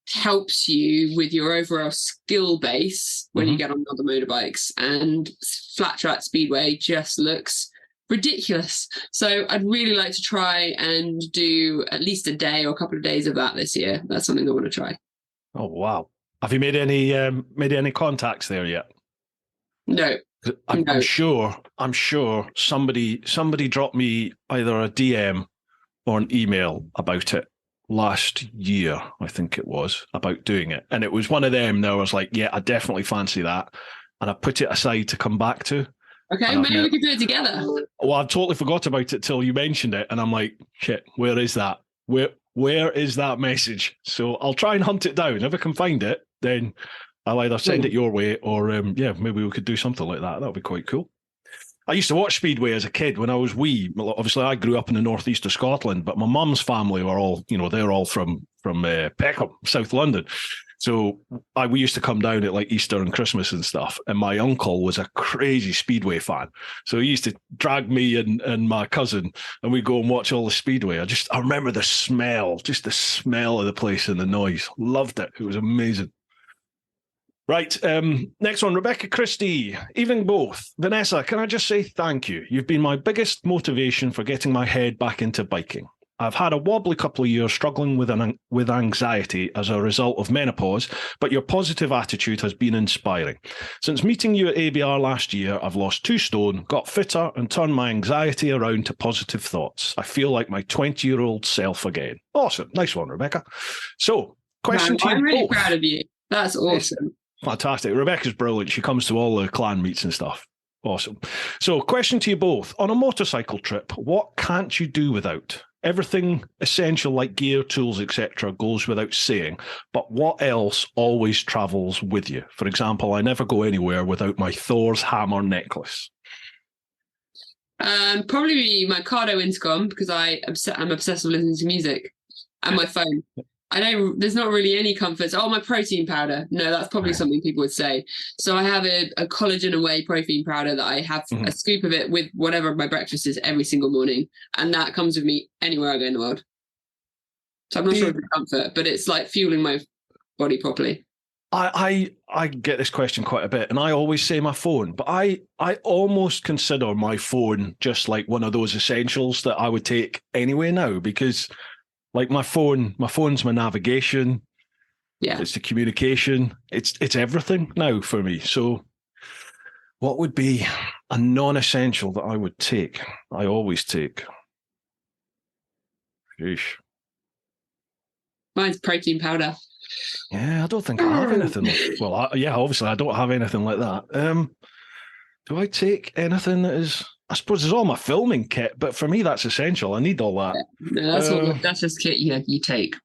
helps you with your overall skill base when you get on other motorbikes. And flat track speedway just looks ridiculous. So I'd really like to try and do at least a day or a couple of days of that this year. That's something I want to try. Oh, wow. Have you made any contacts there yet? No. I'm sure somebody dropped me either a DM or an email about it last year, I think it was, about doing it. And it was one of them that I was like, yeah, I definitely fancy that. And I put it aside to come back to. Okay, maybe we could do it together. Well, I totally forgot about it till you mentioned it. And I'm like, shit, where is that? Where is that message? So I'll try and hunt it down. If I can find it, then I'll either send it your way or, maybe we could do something like that. That would be quite cool. I used to watch Speedway as a kid when I was wee. Obviously, I grew up in the northeast of Scotland, but my mum's family were all, they're all from Peckham, South London. So we used to come down at like Easter and Christmas and stuff. And my uncle was a crazy Speedway fan. So he used to drag me and my cousin and we'd go and watch all the Speedway. I remember the smell of the place and the noise. Loved it. It was amazing. Right, next one, Rebecca Christie. Evening both. Vanessa, can I just say thank you? You've been my biggest motivation for getting my head back into biking. I've had a wobbly couple of years struggling with anxiety as a result of menopause, but your positive attitude has been inspiring. Since meeting you at ABR last year, I've lost 2 stone, got fitter, and turned my anxiety around to positive thoughts. I feel like my 20-year-old self again. Awesome. Nice one, Rebecca. So, question to you both. I'm really proud of you. That's awesome. Fantastic. Rebecca's brilliant. She comes to all the clan meets and stuff. Awesome. So, question to you both. On a motorcycle trip, what can't you do without? Everything essential like gear, tools, etc. goes without saying, but what else always travels with you? For example, I never go anywhere without my Thor's hammer necklace. Probably my Cardo intercom, because I'm obsessed with listening to music, and my phone. There's not really any comforts. Oh, my protein powder. No, that's probably something people would say. So I have a collagen and whey protein powder that I have a scoop of it with whatever my breakfast is every single morning. And that comes with me anywhere I go in the world. So I'm not sure if it's comfort, but it's like fueling my body properly. I get this question quite a bit, and I always say my phone, but I almost consider my phone just like one of those essentials that I would take anyway now, because like my phone's my navigation. Yeah. It's the communication. It's everything now for me. So what would be a non-essential that I would take? I always take. Sheesh. Mine's protein powder. Yeah, I don't think I have anything. Well, obviously I don't have anything like that. Do I take anything that is... I suppose it's all my filming kit, but for me, that's essential. I need all that. No, that's just kit you take.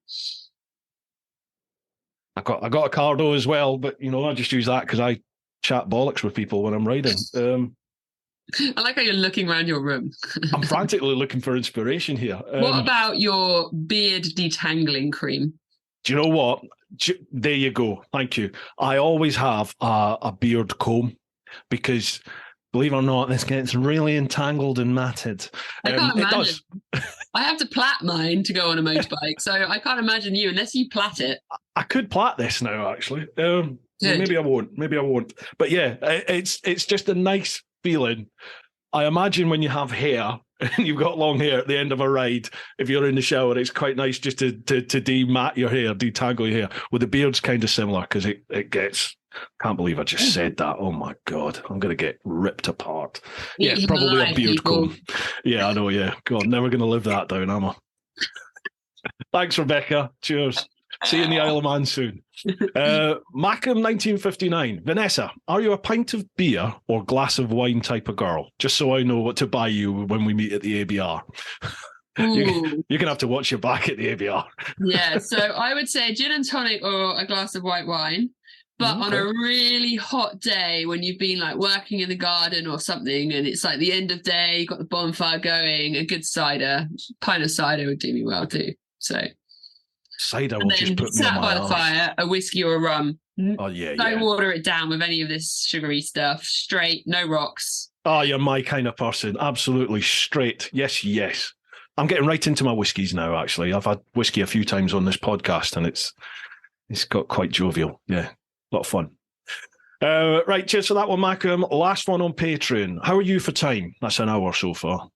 I got a Cardo as well, but I just use that because I chat bollocks with people when I'm riding. I like how you're looking around your room. I'm frantically looking for inspiration here. What about your beard detangling cream? Do you know what? There you go. Thank you. I always have a beard comb because... Believe it or not, this gets really entangled and matted. I can't imagine. It does. I have to plait mine to go on a motorbike, so I can't imagine you unless you plait it. I could plait this now, actually. Maybe I won't. But yeah, it's just a nice feeling. I imagine when you have hair and you've got long hair at the end of a ride, if you're in the shower, it's quite nice just to demat your hair, detangle your hair. Well, the beard's kind of similar because it gets. Can't believe I just said that. Oh my God, I'm going to get ripped apart. Yeah, probably a beard comb. Yeah, I know. Yeah, God, never going to live that down, am I? Thanks, Rebecca. Cheers. See you in the Isle of Man soon. Mackham 1959. Vanessa, are you a pint of beer or glass of wine type of girl? Just so I know what to buy you when we meet at the ABR. You're going to have to watch your back at the ABR. Yeah, so I would say a gin and tonic or a glass of white wine. But on a really hot day when you've been like working in the garden or something and it's like the end of day, you've got the bonfire going, a good cider, pint of cider would do me well too. So cider will just put me on my by the fire, a whiskey or a rum. Oh yeah, Don't water it down with any of this sugary stuff. Straight, no rocks. Oh, you're my kind of person. Absolutely straight. Yes. I'm getting right into my whiskies now. Actually, I've had whiskey a few times on this podcast, and it's got quite jovial. Yeah. A lot of fun. Right, cheers for that one, Mackham. Last one on Patreon. How are you for time? That's an hour so far.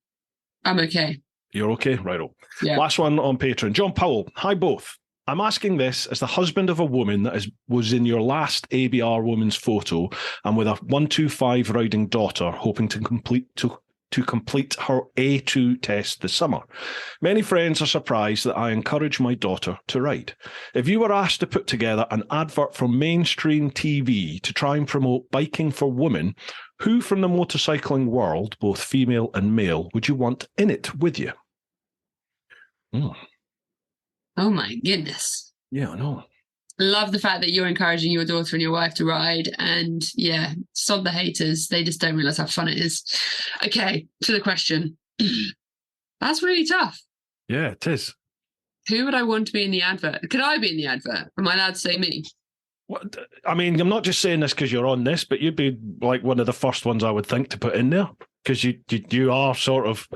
I'm okay. You're okay? Righto. Yeah. Last one on Patreon. John Powell. Hi, both. I'm asking this as the husband of a woman that was in your last ABR woman's photo and with a 125 riding daughter hoping to complete her A2 test this summer. Many friends are surprised that I encourage my daughter to ride. If you were asked to put together an advert from mainstream TV to try and promote biking for women, who from the motorcycling world, both female and male, would you want in it with you? Oh my goodness. Yeah, I know. Love the fact that you're encouraging your daughter and your wife to ride, and yeah, sod the haters. They just don't realize how fun it is. Okay, to the question. That's really tough. Yeah, it is. Who would I want to be in the advert? Could I be in the advert? Am I allowed to say me? What, I mean, I'm not just saying this because you're on this, but you'd be like one of the first ones I would think to put in there because you are sort of,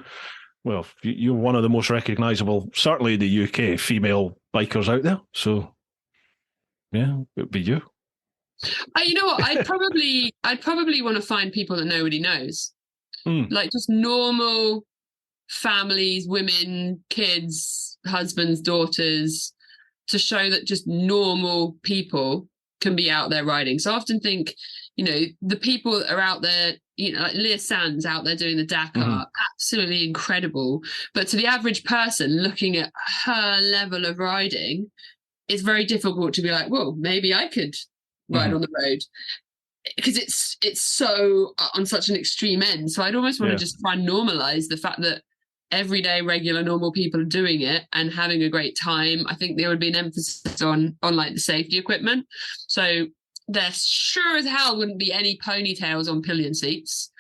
well, you're one of the most recognisable, certainly in the UK, female bikers out there. So. Yeah, it would be you. You know what? I'd probably want to find people that nobody knows, like just normal families, women, kids, husbands, daughters, to show that just normal people can be out there riding. So I often think, the people that are out there, like Leah Sands out there doing the Dakar, absolutely incredible. But to the average person looking at her level of riding, it's very difficult to be like, well, maybe I could ride on the road because it's so on such an extreme end. So I'd almost want to just try and normalize the fact that everyday, regular, normal people are doing it and having a great time. I think there would be an emphasis on like the safety equipment. So there sure as hell wouldn't be any ponytails on pillion seats.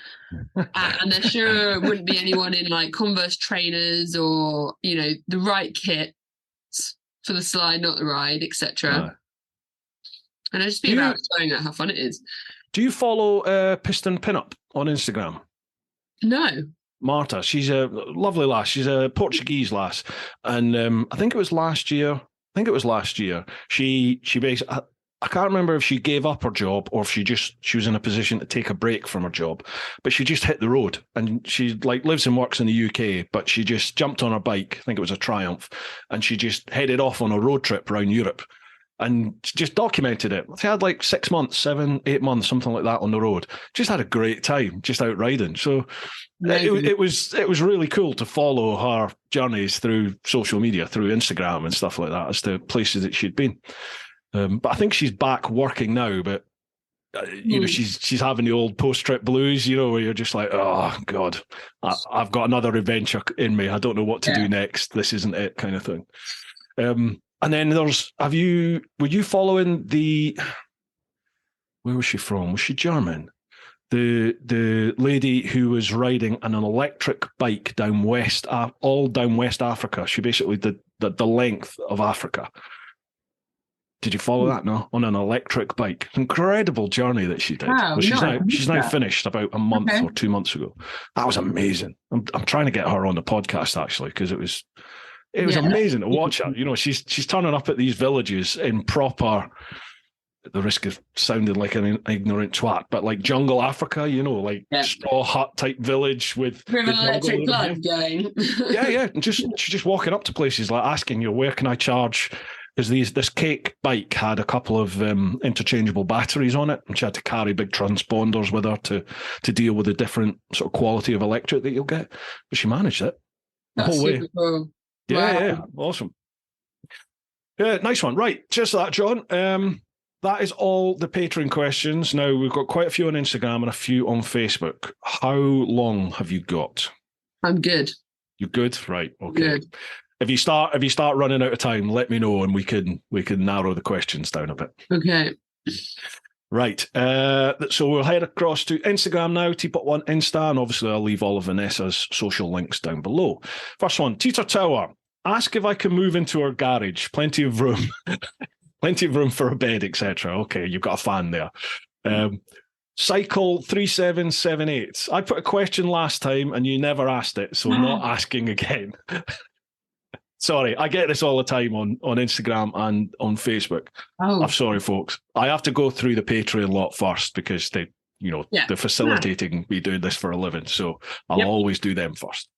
And there sure wouldn't be anyone in like Converse trainers or, the right kit for the slide, not the ride, etc. No. And I just be about showing her how fun it is. Do you follow Piston Pinup on Instagram? No. Marta, she's a lovely lass. She's a Portuguese lass, and I think it was last year. She basically, I can't remember if she gave up her job or if she was in a position to take a break from her job, but she just hit the road, and she lives and works in the UK, but she just jumped on her bike. I think it was a Triumph, and she just headed off on a road trip around Europe and just documented it. She had 6 months, 7, 8 months, something like that on the road. Just had a great time, just out riding. So it was really cool to follow her journeys through social media, through Instagram and stuff like that, as to places that she'd been. But I think she's back working now, but she's having the old post-trip blues, where you're just like, oh God, I've got another adventure in me. I don't know what to do next. This isn't it, kind of thing. And then were you following where was she from? Was she German? The lady who was riding an electric bike all down West Africa. She basically did the length of Africa. Did you follow that? No, on an electric bike. Incredible journey that she did. Wow, well, she's now finished about a month or 2 months ago. That was amazing. I'm trying to get her on the podcast actually because it was amazing to watch her. She's turning up at these villages in proper the risk of sounding like an ignorant twat, but like jungle Africa, like straw hut type village with an electric blood going. yeah. And just walking up to places like asking, where can I charge? Because this cake bike had a couple of interchangeable batteries on it, and she had to carry big transponders with her to deal with the different sort of quality of electric that you'll get. But she managed it the whole way. Cool. Yeah, awesome. Yeah, nice one. Right, cheers to that, John. That is all the Patreon questions. Now, we've got quite a few on Instagram and a few on Facebook. How long have you got? I'm good. You good? Right, okay. Good. If you start running out of time, let me know and we can narrow the questions down a bit. Okay. Right. So we'll head across to Instagram now, TeapotOne Insta, and obviously I'll leave all of Vanessa's social links down below. First one, Teeter Tower. Ask if I can move into her garage. Plenty of room. Plenty of room for a bed, etc. Okay, you've got a fan there. Cycle 3778. I put a question last time and you never asked it, so I'm not asking again. Sorry, I get this all the time on Instagram and on Facebook. Oh. I'm sorry, folks. I have to go through the Patreon lot first because they're facilitating me doing this for a living. So I'll always do them first.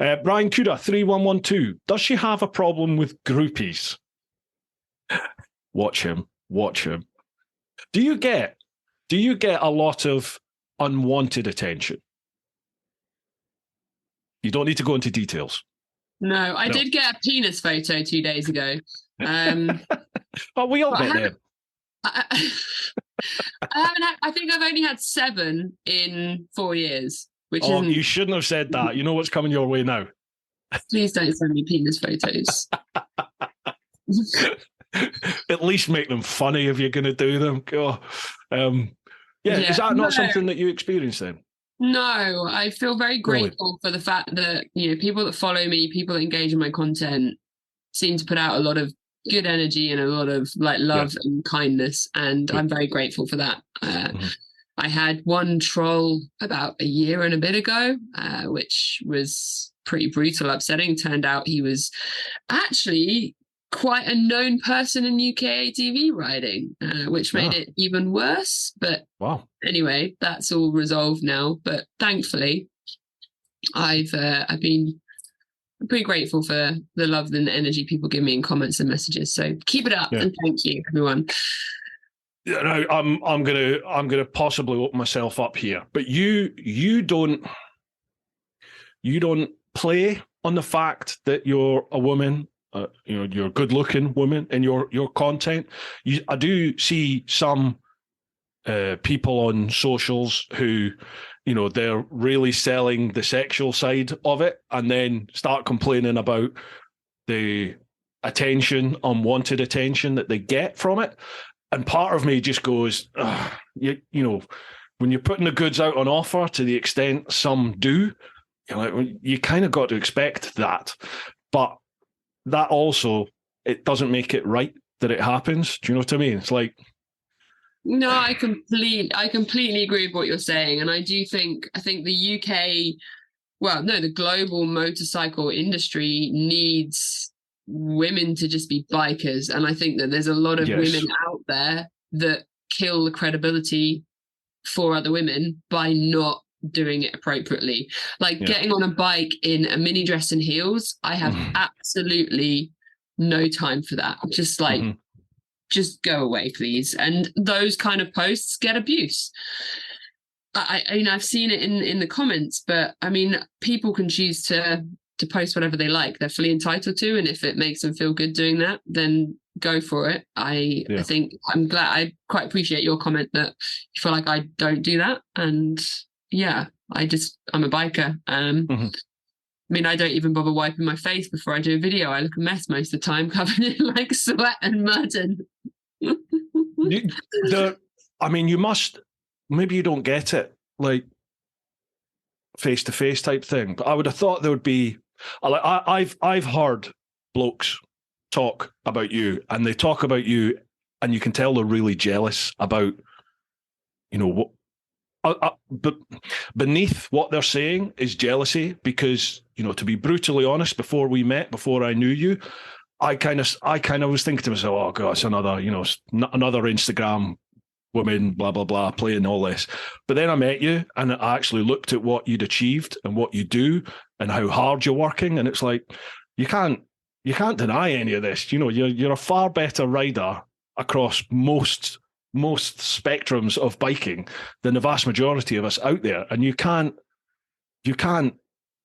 Brian Kuda, 3112. Does she have a problem with groupies? Watch him. Do you get a lot of unwanted attention? You don't need to go into details. No, I did get a penis photo 2 days ago. Oh, we all get them. I haven't had, I think I've only had 7 in 4 years. You shouldn't have said that. You know what's coming your way now. Please don't send me penis photos. At least make them funny if you're going to do them. Is that not something that you experienced then? No, I feel very grateful for the fact that people that follow me, people that engage in my content, seem to put out a lot of good energy and a lot of love and kindness, and I'm very grateful for that. I had one troll about a year and a bit ago, which was pretty brutal, upsetting. Turned out he was actually quite a known person in UK ATV riding, which made it even worse. But anyway, that's all resolved now. But thankfully, I'm pretty grateful for the love and the energy people give me in comments and messages. So keep it up and thank you, everyone. Yeah, no, I'm gonna possibly open myself up here, but you don't play on the fact that you're a woman. You're a good-looking woman in your content. I do see some people on socials who, they're really selling the sexual side of it, and then start complaining about the unwanted attention that they get from it. And part of me just goes, when you're putting the goods out on offer to the extent some do, you kind of got to expect that. But that also, it doesn't make it right that it happens. Do you know what I mean? It's like... No, I completely agree with what you're saying. And I think the UK, the global motorcycle industry needs women to just be bikers. And I think that there's a lot of women out there that kill the for other women by not doing it appropriately. Getting on a bike in a mini dress and heels, I have absolutely no time for that. Just just go away, please. And those kind of posts get abuse. I've seen it in the comments, but I mean, people can choose to post whatever they like. They're fully entitled to, and if it makes them feel good doing that, then go for it. I think I'm glad. I quite appreciate your comment that you feel like I don't do that, and I'm a biker. I mean, I don't even bother wiping my face before I do a video. I look a mess most of the time, covered in sweat and mud. And you must. Maybe you don't get it face to face type thing, but I would have thought there would be. I've heard blokes talk about you, and they talk about you, and you can tell they're really jealous about, what. But beneath what they're saying is jealousy, because to be brutally honest, before I knew you, I kind of was thinking to myself, oh god, it's another, another Instagram woman, blah blah blah, playing all this. But then I met you, and I actually looked at what you'd achieved and what you do and how hard you're working, and it's like you can't deny any of this. You're a far better rider across most spectrums of biking than the vast majority of us out there, and you can't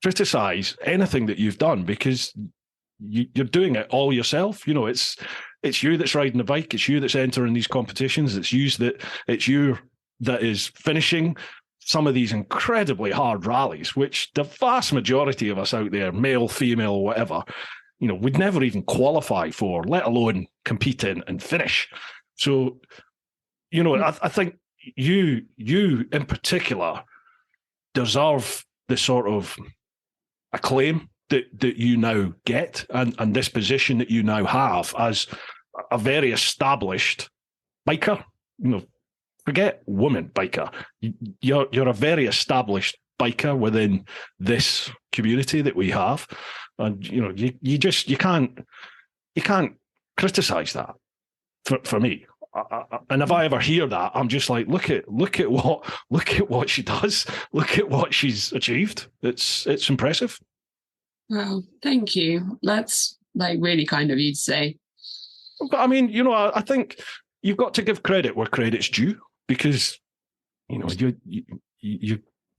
criticize anything that you've done because you're doing it all yourself. It's you that's riding the bike. It's you that's entering these competitions. It's you that is finishing some of these incredibly hard rallies, which the vast majority of us out there, male, female, whatever, would never even qualify for, let alone compete in and finish. So, I think you in particular deserve the sort of acclaim that you now get, and this position that you now have as a very established biker. Forget woman biker. You're a very established biker within this community that we have, and you can't criticize that for me. And if I ever hear that, I'm just like, look at what she does. Look at what she's achieved. It's impressive. Well, thank you. That's really kind of you to say. But I mean, I think you've got to give credit where credit's due, because you're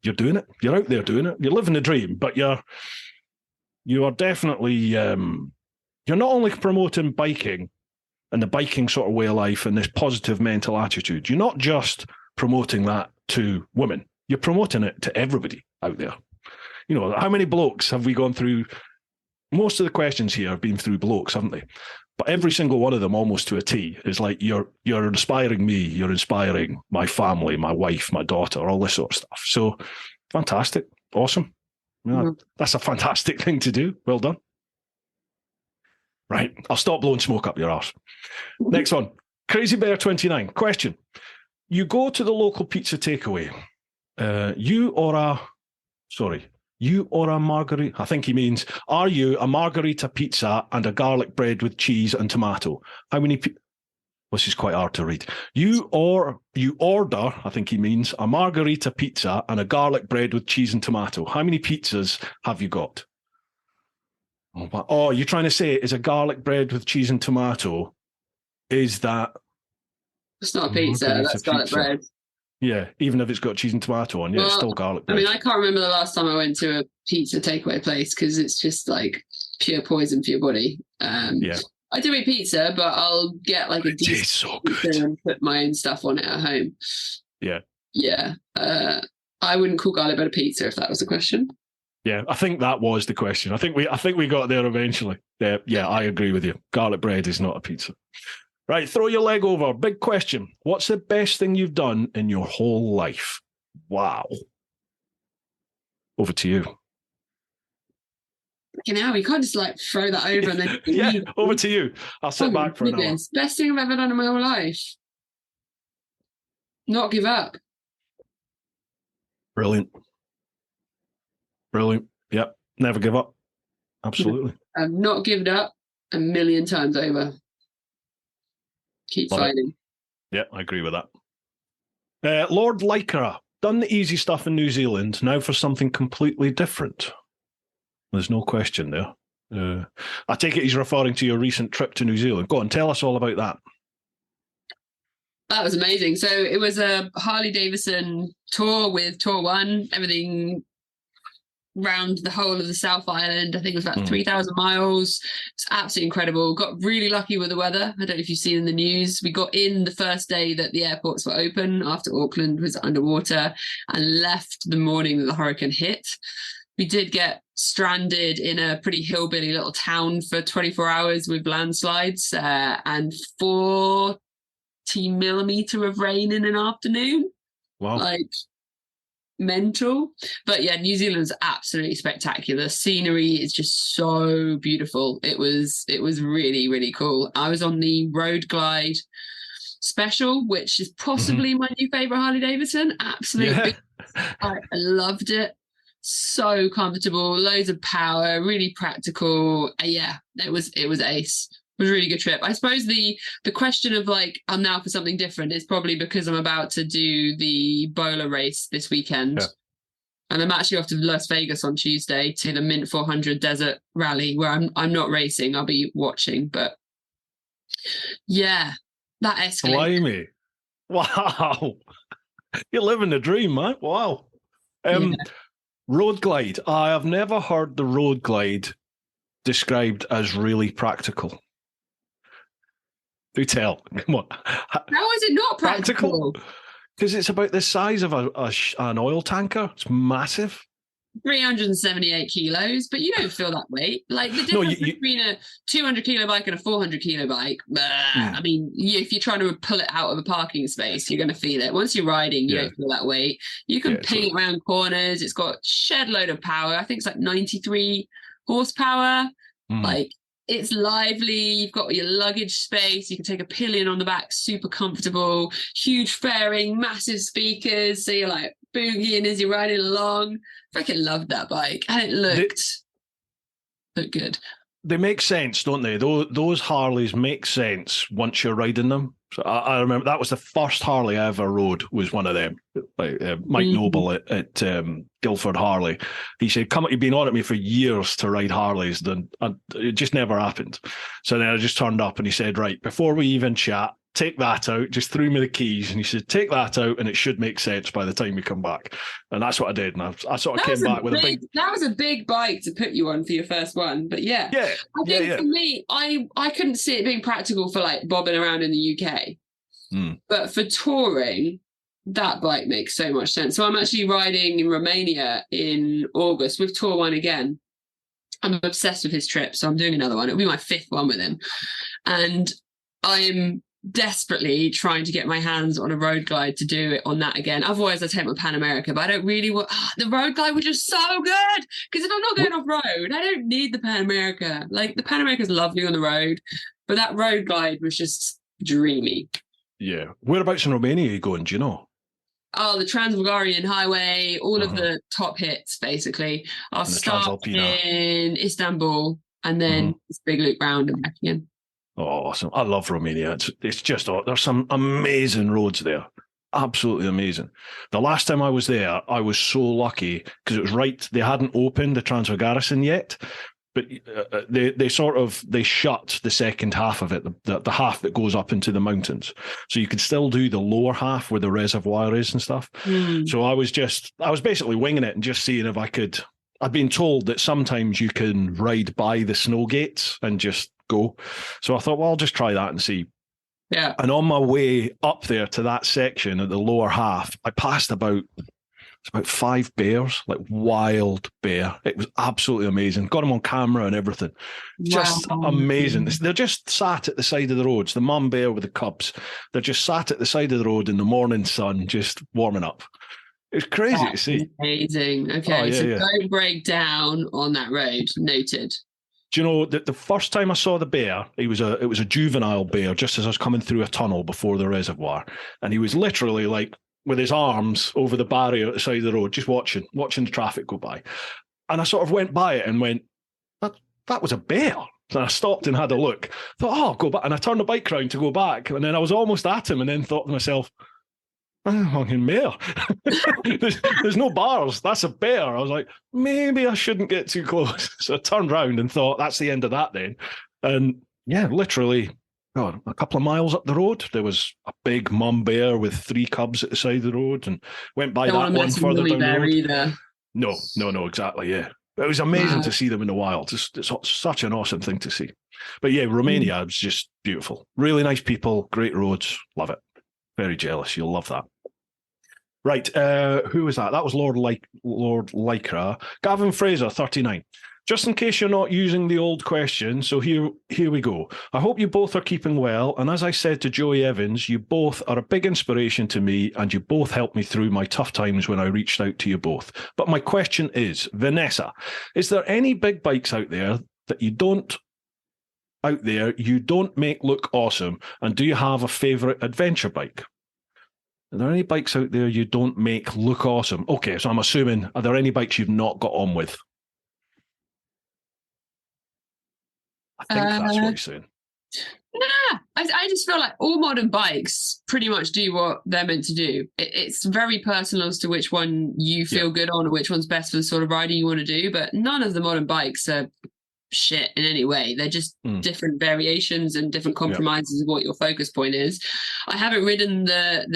doing it. You're out there doing it. You're living the dream, but you are definitely you're not only promoting biking and the biking sort of way of life and this positive mental attitude. You're not just promoting that to women. You're promoting it to everybody out there. How many blokes have we gone through? Most of the questions here have been through blokes, haven't they? But every single one of them, almost to a T, is like, you're inspiring me, you're inspiring my family, my wife, my daughter, all this sort of stuff. So fantastic. Awesome. That's a fantastic thing to do. Well done. Right. I'll stop blowing smoke up your arse. Next one. Crazy Bear 29. Question. You go to the local pizza takeaway. You or a margarita? I think he means, are you a margarita pizza and a garlic bread with cheese and tomato? How many? This is quite hard to read. You order, I think he means, a margarita pizza and a garlic bread with cheese and tomato. How many pizzas have you got? Oh, you're trying to say is a garlic bread with cheese and tomato? Is that? It's not a pizza. That's garlic bread. Yeah, even if it's got cheese and tomato on, it's still garlic bread. I mean, I can't remember the last time I went to a pizza takeaway place because it's just like pure poison for your body. Yeah. I do eat pizza, but I'll get like a decent pizza and put my own stuff on it at home. Yeah. Yeah. I wouldn't call garlic bread a pizza if that was the question. Yeah, I think that was the question. I think we got there eventually. Yeah, I agree with you. Garlic bread is not a pizza. Right, throw your leg over. Big question. What's the best thing you've done in your whole life? Wow. Over to you. We can't just throw that over and then... Yeah, over to you. I'll sit back for an hour. Best thing I've ever done in my whole life. Not give up. Brilliant. Yep, never give up. Absolutely. I've not given up a million times over. Keep fighting. Yeah, I agree with that. Lord Lycra, done the easy stuff in New Zealand, now for something completely different. There's no question there. I take it he's referring to your recent trip to New Zealand. Go on, tell us all about that. That was amazing. So it was a Harley Davidson tour with TeapotOne, everything round the whole of the South Island. I think it was about 3,000 miles. It's absolutely incredible. Got really lucky with the weather. I don't know if you've seen in the news. We got in the first day that the airports were open after Auckland was underwater and left the morning that the hurricane hit. We did get stranded in a pretty hillbilly little town for 24 hours with landslides and 40 millimeter of rain in an afternoon. Wow. Mental. But yeah, New Zealand's absolutely spectacular. Scenery is just so beautiful. It was really, really cool. I was on the Road Glide Special, which is possibly my new favorite Harley Davidson. Absolutely. Yeah. I loved it. So comfortable, loads of power, really practical. Yeah, it was ace. It was a really good trip. I suppose the question of like, I'm now for something different is probably because I'm about to do the bowler race this weekend. Yeah. And I'm actually off to Las Vegas on Tuesday to the Mint 400 Desert Rally, where I'm not racing. I'll be watching. But yeah, that escalated. Blimey. Wow. You're living the dream, man. Wow. Yeah. Road glide. I have never heard the road glide described as really practical. Do tell. Come on. How is it not practical? Because it's about the size of an oil tanker. It's massive. 378 kilos, but you don't feel that weight. Like the difference between a 200 kilo bike and a 400 kilo bike, I mean, if you're trying to pull it out of a parking space, you're going to feel it. Once you're riding, you don't feel that weight. You can ping it around corners. It's got shed load of power. I think it's like 93 horsepower. Like, it's lively. You've got your luggage space. You can take a pillion on the back, super comfortable, huge fairing, massive speakers. So you're like boogieing as you're riding along. Freaking loved that bike. And it looked good. They make sense, don't they? Those Harleys make sense once you're riding them. So I remember that was the first Harley I ever rode, was one of them. Like Mike Noble at Guildford Harley. He said, you've been on at me for years to ride Harleys. And it just never happened. So then I just turned up and he said, right, before we even chat, take that out, just threw me the keys. And he said, take that out and it should make sense by the time we come back. And that's what I did. And I sort of came back with a big... That was a big bike to put you on for your first one. But I think for me, I couldn't see it being practical for like bobbing around in the UK. But for touring, that bike makes so much sense. So I'm actually riding in Romania in August with TeapotOne again. I'm obsessed with his trip, so I'm doing another one. It'll be my 5th one with him. And I'm desperately trying to get my hands on a road glide to do it on that again. Otherwise I take my Pan America, but I don't really want the road glide, which is so good, because if I'm not going off road, I don't need the Pan America. Like, the Pan America is lovely on the road, but that road glide was just dreamy. Yeah. Whereabouts in Romania are you going, do you know? Oh, the Trans-Bulgarian Highway, all of the top hits, basically. I'll start in Istanbul and then this big loop round and back again. Oh, awesome. I love Romania. It's just, there's some amazing roads there. Absolutely amazing. The last time I was there, I was so lucky because it was they hadn't opened the Transfer yet, but they shut the second half of it, the half that goes up into the mountains. So you could still do the lower half where the reservoir is and stuff. So I was basically winging it and just seeing if I could. I'd been told that sometimes you can ride by the snow gates and just go. So I thought, well, I'll just try that and see. Yeah. And on my way up there to that section at the lower half, I passed about 5 bears, like wild bear. It was absolutely amazing. Got them on camera and everything. Just amazing. They're just sat at the side of the roads. The mum bear with the cubs. They're just sat at the side of the road in the morning sun, just warming up. It's crazy to see. Amazing. Okay, don't break down on that road. Noted. Do you know that the first time I saw the bear, it was a juvenile bear just as I was coming through a tunnel before the reservoir, and he was literally like with his arms over the barrier at the side of the road, just watching the traffic go by. And I sort of went by it and went, that was a bear. And I stopped and had a look. Thought, I'll go back, and I turned the bike round to go back, and then I was almost at him, and then thought to myself, fucking bear. there's no bars. That's a bear. I was like, maybe I shouldn't get too close. So I turned round and thought, that's the end of that then. And yeah, literally, a couple of miles up the road, there was a big mum bear with 3 cubs at the side of the road, and went by that one further down the road. Either. No, exactly, yeah. It was amazing to see them in the wild. It's such an awesome thing to see. But yeah, Romania was just beautiful. Really nice people, great roads, love it. Very jealous. You'll love that. Right, who was that? That was Lord Lycra. Gavin Fraser, 39. Just in case you're not using the old question, so here we go. I hope you both are keeping well, and as I said to Joey Evans, you both are a big inspiration to me, and you both helped me through my tough times when I reached out to you both. But my question is, Vanessa, is there any big bikes out there you don't make look awesome, and do you have a favourite adventure bike? Are there any bikes out there you don't make look awesome? Okay, so I'm assuming, are there any bikes you've not got on with? I think that's what he's saying. Nah, I just feel like all modern bikes pretty much do what they're meant to do. It's very personal as to which one you feel good on or which one's best for the sort of riding you want to do. But none of the modern bikes are shit in any way. They're just different variations and different compromises of what your focus point is. I haven't ridden the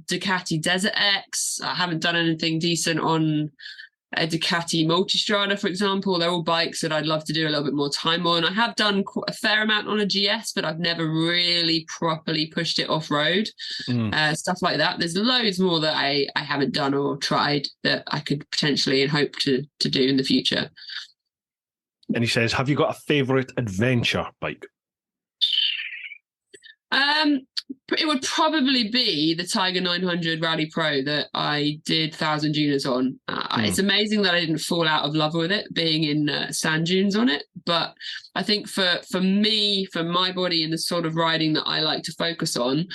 Ducati Desert X. I haven't done anything decent on a Ducati Multistrada, for example. They're all bikes that I'd love to do a little bit more time on. I have done a fair amount on a GS, but I've never really properly pushed it off-road. Stuff like that. There's loads more that I haven't done or tried that I could potentially and hope to do in the future. And he says, have you got a favourite adventure bike? It would probably be the Tiger 900 Rally Pro that I did 1,000 Units on. It's amazing that I didn't fall out of love with it, being in sand dunes on it. But I think for me, for my body and the sort of riding that I like to focus on,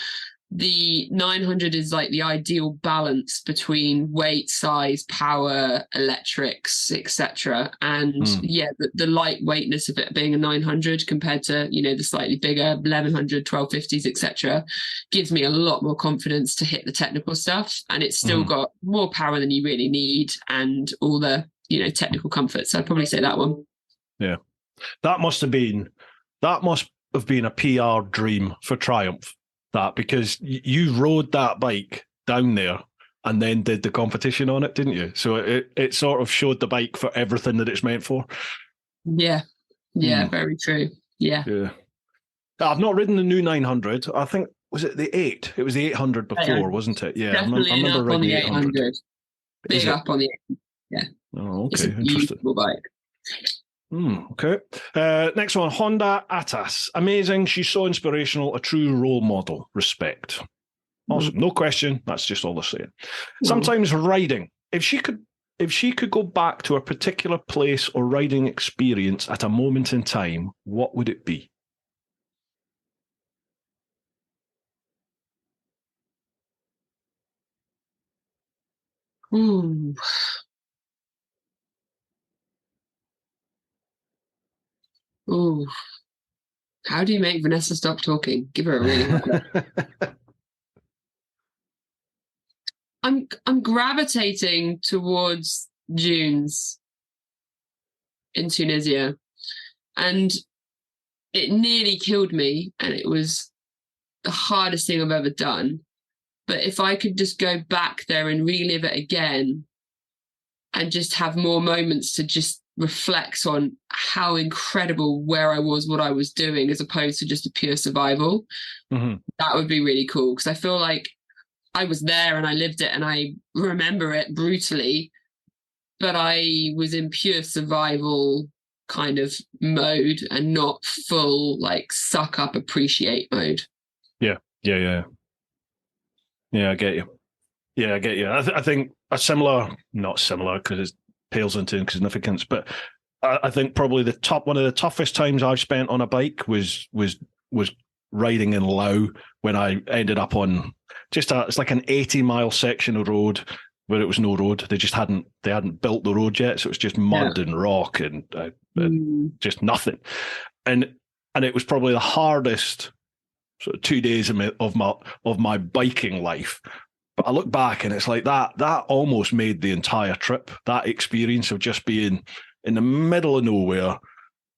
the 900 is like the ideal balance between weight, size, power, electrics, etc. And the lightweightness of it being a 900 compared to, the slightly bigger 1100, 1250s, etc. gives me a lot more confidence to hit the technical stuff. And it's still got more power than you really need and all the, technical comforts. So I'd probably say that one. Yeah. That must have been a PR dream for Triumph. That because you rode that bike down there and then did the competition on it, didn't you? So it sort of showed the bike for everything that it's meant for. Yeah, very true. Yeah. I've not ridden the new 900. I think, was it the 8? It was the 800 before, wasn't it? Yeah, definitely I remember riding the 800. Big up on the 800. Yeah. Oh, okay, it's a beautiful bike. Okay. Next one, Honda Atas. Amazing. She's so inspirational. A true role model. Respect. Awesome. No question. That's just all they're saying. Sometimes riding. If she could go back to a particular place or riding experience at a moment in time, what would it be? Ooh. How do you make Vanessa stop talking? Give her a really hard I'm gravitating towards dunes in Tunisia. And it nearly killed me. And it was the hardest thing I've ever done. But if I could just go back there and relive it again and just have more moments to just reflect on how incredible where I was, what I was doing, as opposed to just a pure survival, that would be really cool. Because I feel like I was there and I lived it and I remember it brutally, but I was in pure survival kind of mode and not full, like, suck up, appreciate mode. Yeah, I get you. I think a similar, not similar because it pales into insignificance, but I think probably one of the toughest times I've spent on a bike was riding in Laos when I ended up on it's like an 80-mile section of road where it was no road. They hadn't built the road yet, so it was just mud and rock and just nothing. And it was probably the hardest sort of 2 days of my biking life. But I look back and it's like that almost made the entire trip. That experience of just being in the middle of nowhere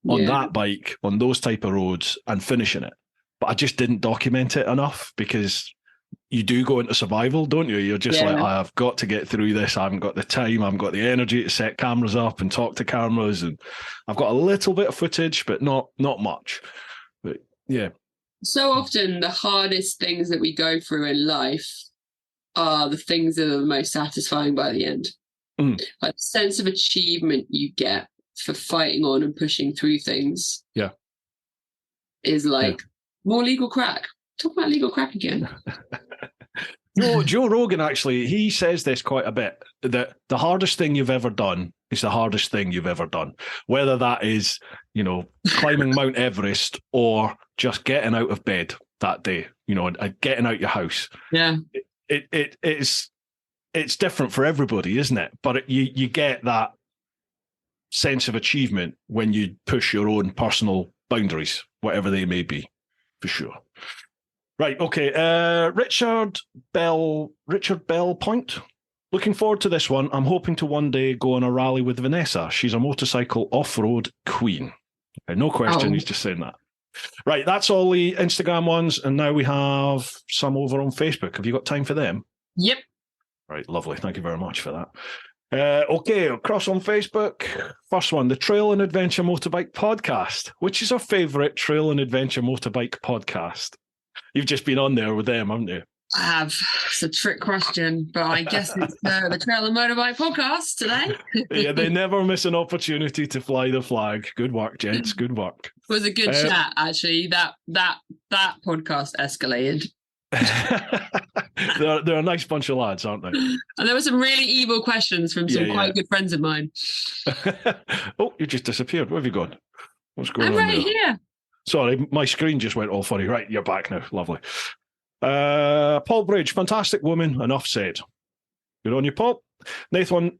on that bike, on those type of roads and finishing it. But I just didn't document it enough because you do go into survival, don't you? You're just like, I've got to get through this. I haven't got the time. I haven't got the energy to set cameras up and talk to cameras. And I've got a little bit of footage, but not much. But yeah. So often the hardest things that we go through in life are the things that are the most satisfying by the end. Like the sense of achievement you get for fighting on and pushing through things is like more legal crack. Talk about legal crack again. No, Joe Rogan, actually, he says this quite a bit, that the hardest thing you've ever done is the hardest thing you've ever done. Whether that is, climbing Mount Everest or just getting out of bed that day, and getting out your house. Yeah. it's different for everybody, isn't it? But you get that sense of achievement when you push your own personal boundaries, whatever they may be, for sure. Right, okay. Richard Bell Point. Looking forward to this one. I'm hoping to one day go on a rally with Vanessa. She's a motorcycle off-road queen. Okay, no question, he's just saying that. Right, that's all the Instagram ones, and now we have some over on Facebook. Have you got time for them? Yep. Right, lovely. Thank you very much for that. Okay, across on Facebook. First one, the Trail and Adventure Motorbike Podcast. Which is our favourite Trail and Adventure Motorbike podcast? You've just been on there with them, haven't you? I have. It's a trick question, but I guess it's the Trail and Motorbike Podcast today. Yeah, they never miss an opportunity to fly the flag. Good work, gents. Good work. It was a good chat, actually. That podcast escalated. They're a nice bunch of lads, aren't they? And there were some really evil questions from some quite good friends of mine. Oh, you just disappeared. Where have you gone? What's going on? I'm right here. Sorry, my screen just went all funny. Right, you're back now. Lovely. Paul Bridge, fantastic woman. Enough said. Good on you, Paul. Nathan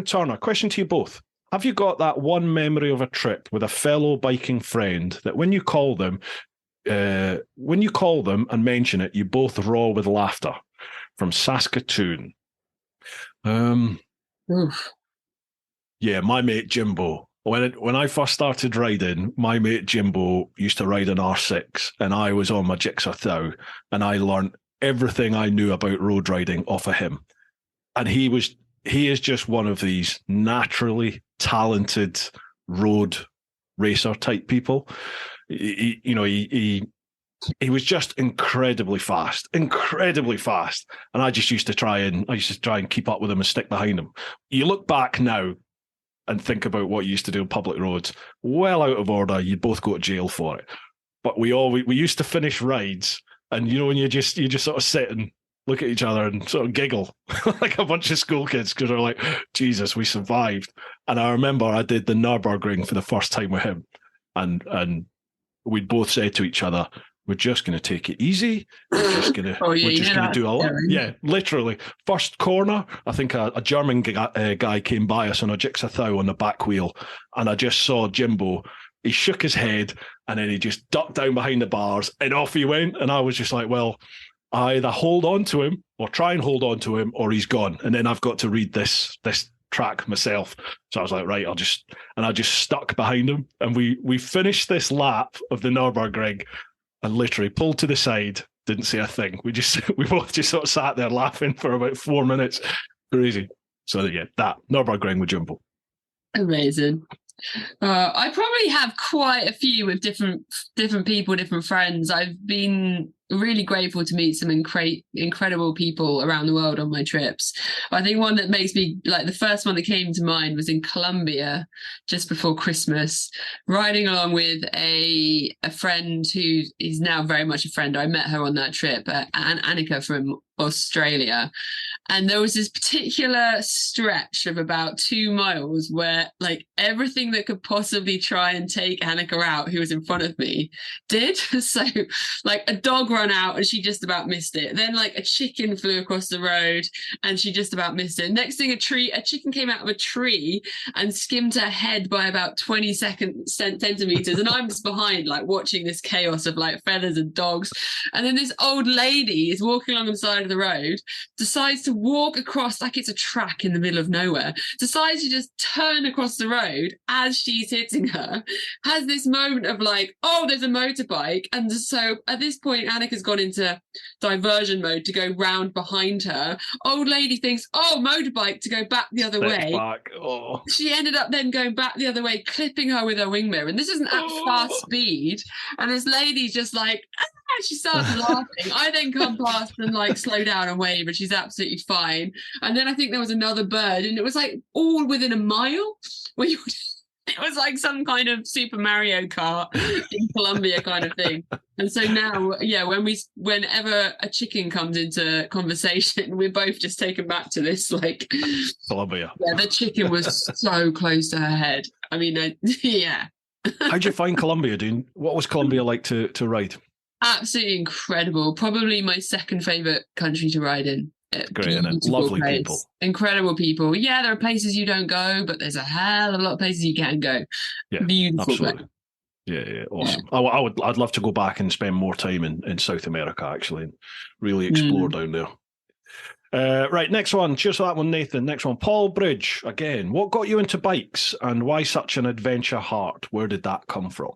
Turner, question to you both. Have you got that one memory of a trip with a fellow biking friend that when you call them and mention it, you both roar with laughter? From Saskatoon. Oof. Yeah, my mate Jimbo. When I first started riding, my mate Jimbo used to ride an R6, and I was on my Gixxer Thou, and I learned everything I knew about road riding off of him. And he is just one of these naturally talented road racer type people. He was just incredibly fast, and I used to try and keep up with him and stick behind him. You look back now and think about what you used to do on public roads, well out of order. You'd both go to jail for it. But we used to finish rides, and when you just sort of sit and look at each other and sort of giggle like a bunch of school kids because they're like, Jesus, we survived. And I remember I did the Nürburgring for the first time with him, and we'd both said to each other, we're just going to take it easy. We're just going to do a lot. Yeah, literally. First corner, I think a German guy came by us on a Gixxer Thou on the back wheel, and I just saw Jimbo. He shook his head, and then he just ducked down behind the bars, and off he went. And I was just like, well, I either hold on to him or try and hold on to him, or he's gone. And then I've got to read this track myself. So I was like, right, I just stuck behind him, and we finished this lap of the Nürburgring. And literally pulled to the side, didn't say a thing. We both just sort of sat there laughing for about 4 minutes. Crazy. So yeah, that Nürburgring with Jumbo. Amazing. I probably have quite a few with different people, different friends. I've been really grateful to meet some incredible people around the world on my trips. I think one that makes me, like, the first one that came to mind was in Colombia just before Christmas, riding along with a friend who is now very much a friend. I met her on that trip, Annika from Australia. And there was this particular stretch of about 2 miles where, like, everything that could possibly try and take Annika out, who was in front of me, did. So, like, a dog ran out and she just about missed it. Then, like, a chicken flew across the road and she just about missed it. Next thing, a chicken came out of a tree and skimmed her head by about 20 centimeters. And I'm just behind, like, watching this chaos of, like, feathers and dogs. And then this old lady is walking along the side of the road, decides to walk across like it's a track in the middle of nowhere, decides to just turn across the road as she's hitting her, has this moment of like, oh, there's a motorbike. And so at this point, Annika's gone into diversion mode to go round behind her. Old lady thinks, oh, motorbike, to go back the other way. Oh. She ended up then going back the other way, clipping her with her wing mirror. And this isn't at fast speed. And this lady's just like, she starts laughing. I then come past and like slow down and wave, and she's absolutely fine. And then I think there was another bird, and it was like all within a mile. It was like some kind of Super Mario Kart in Colombia kind of thing. And so now, yeah, whenever a chicken comes into conversation, we're both just taken back to this, like, Colombia. Yeah, the chicken was so close to her head. I mean, yeah. How'd you find Colombia, Dean? What was Colombia like to ride? Absolutely incredible. Probably my second favourite country to ride in. Great, isn't it? Lovely people. Incredible people. Yeah, there are places you don't go, but there's a hell of a lot of places you can go. Yeah, Beautiful absolutely. place. Yeah, awesome. Yeah. I'd love to go back and spend more time in South America, actually, and really explore down there. Right, next one. Cheers for that one, Nathan. Next one, Paul Bridge. Again, what got you into bikes and why such an adventure heart? Where did that come from?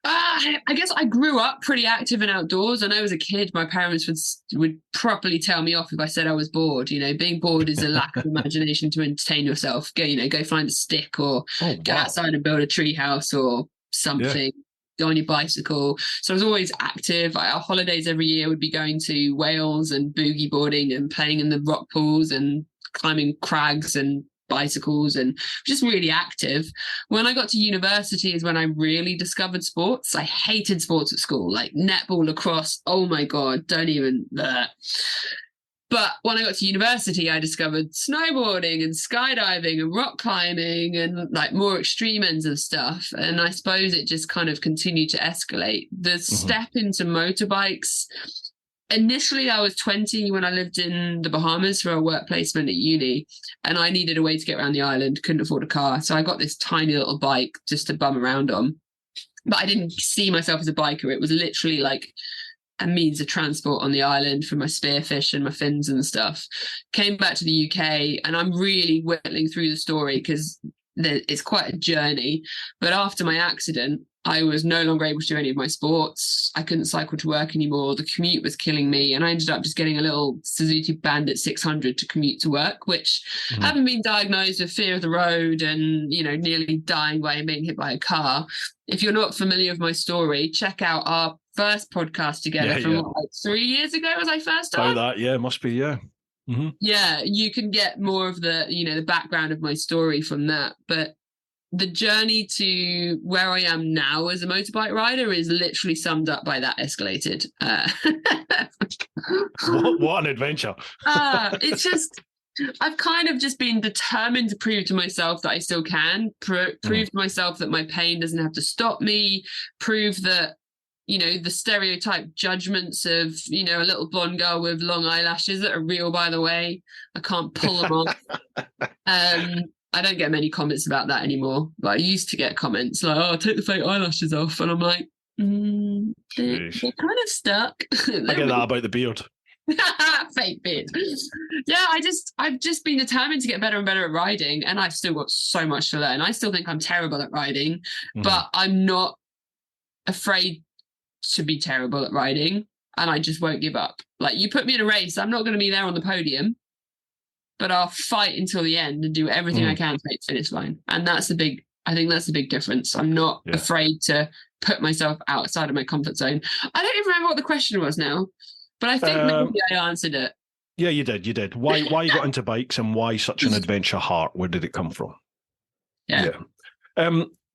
I guess I grew up pretty active and outdoors. I know as a kid, my parents would properly tell me off if I said I was bored. You know, being bored is a lack of imagination to entertain yourself. Go find a stick or go outside and build a tree house or something. Yeah. Go on your bicycle. So I was always active. Our holidays every year would be going to Wales and boogie boarding and playing in the rock pools and climbing crags and bicycles and just really active. When I got to university is when I really discovered sports. I hated sports at school, like netball, lacrosse. Oh my God, don't even. But when I got to university, I discovered snowboarding and skydiving and rock climbing and like more extreme ends of stuff. And I suppose it just kind of continued to escalate. The step into motorbikes. Initially, I was 20 when I lived in the Bahamas for a work placement at uni, and I needed a way to get around the island, couldn't afford a car. So I got this tiny little bike just to bum around on. But I didn't see myself as a biker. It was literally like a means of transport on the island for my spearfish and my fins and stuff. Came back to the UK, and I'm really whittling through the story because it's quite a journey. But after my accident, I was no longer able to do any of my sports. I couldn't cycle to work anymore. The commute was killing me. And I ended up just getting a little Suzuki Bandit 600 to commute to work, which having been diagnosed with fear of the road and, you know, nearly dying by being hit by a car. If you're not familiar with my story, check out our first podcast together from like 3 years ago as I first started. Oh, that, must be, Yeah, you can get more of the, you know, the background of my story from that. But the journey to where I am now as a motorbike rider is literally summed up by that escalated. What an adventure. It's just, I've kind of just been determined to prove to myself that I still can, prove to myself that my pain doesn't have to stop me, prove that, you know, the stereotype judgments of, you know, a little blonde girl with long eyelashes that are real, by the way. I can't pull them off. I don't get many comments about that anymore. But I used to get comments like, oh, take the fake eyelashes off. And I'm like, they're kind of stuck. I get that about the beard. Fake beard. Yeah, I've just been determined to get better and better at riding. And I've still got so much to learn. I still think I'm terrible at riding, but I'm not afraid to be terrible at riding. And I just won't give up. Like, you put me in a race, I'm not going to be there on the podium, but I'll fight until the end and do everything I can to make the finish line. And I think that's the big difference. I'm not afraid to put myself outside of my comfort zone. I don't even remember what the question was now, but I think maybe I answered it. Yeah, you did. Why you got into bikes and why such an adventure heart? Where did it come from? Yeah.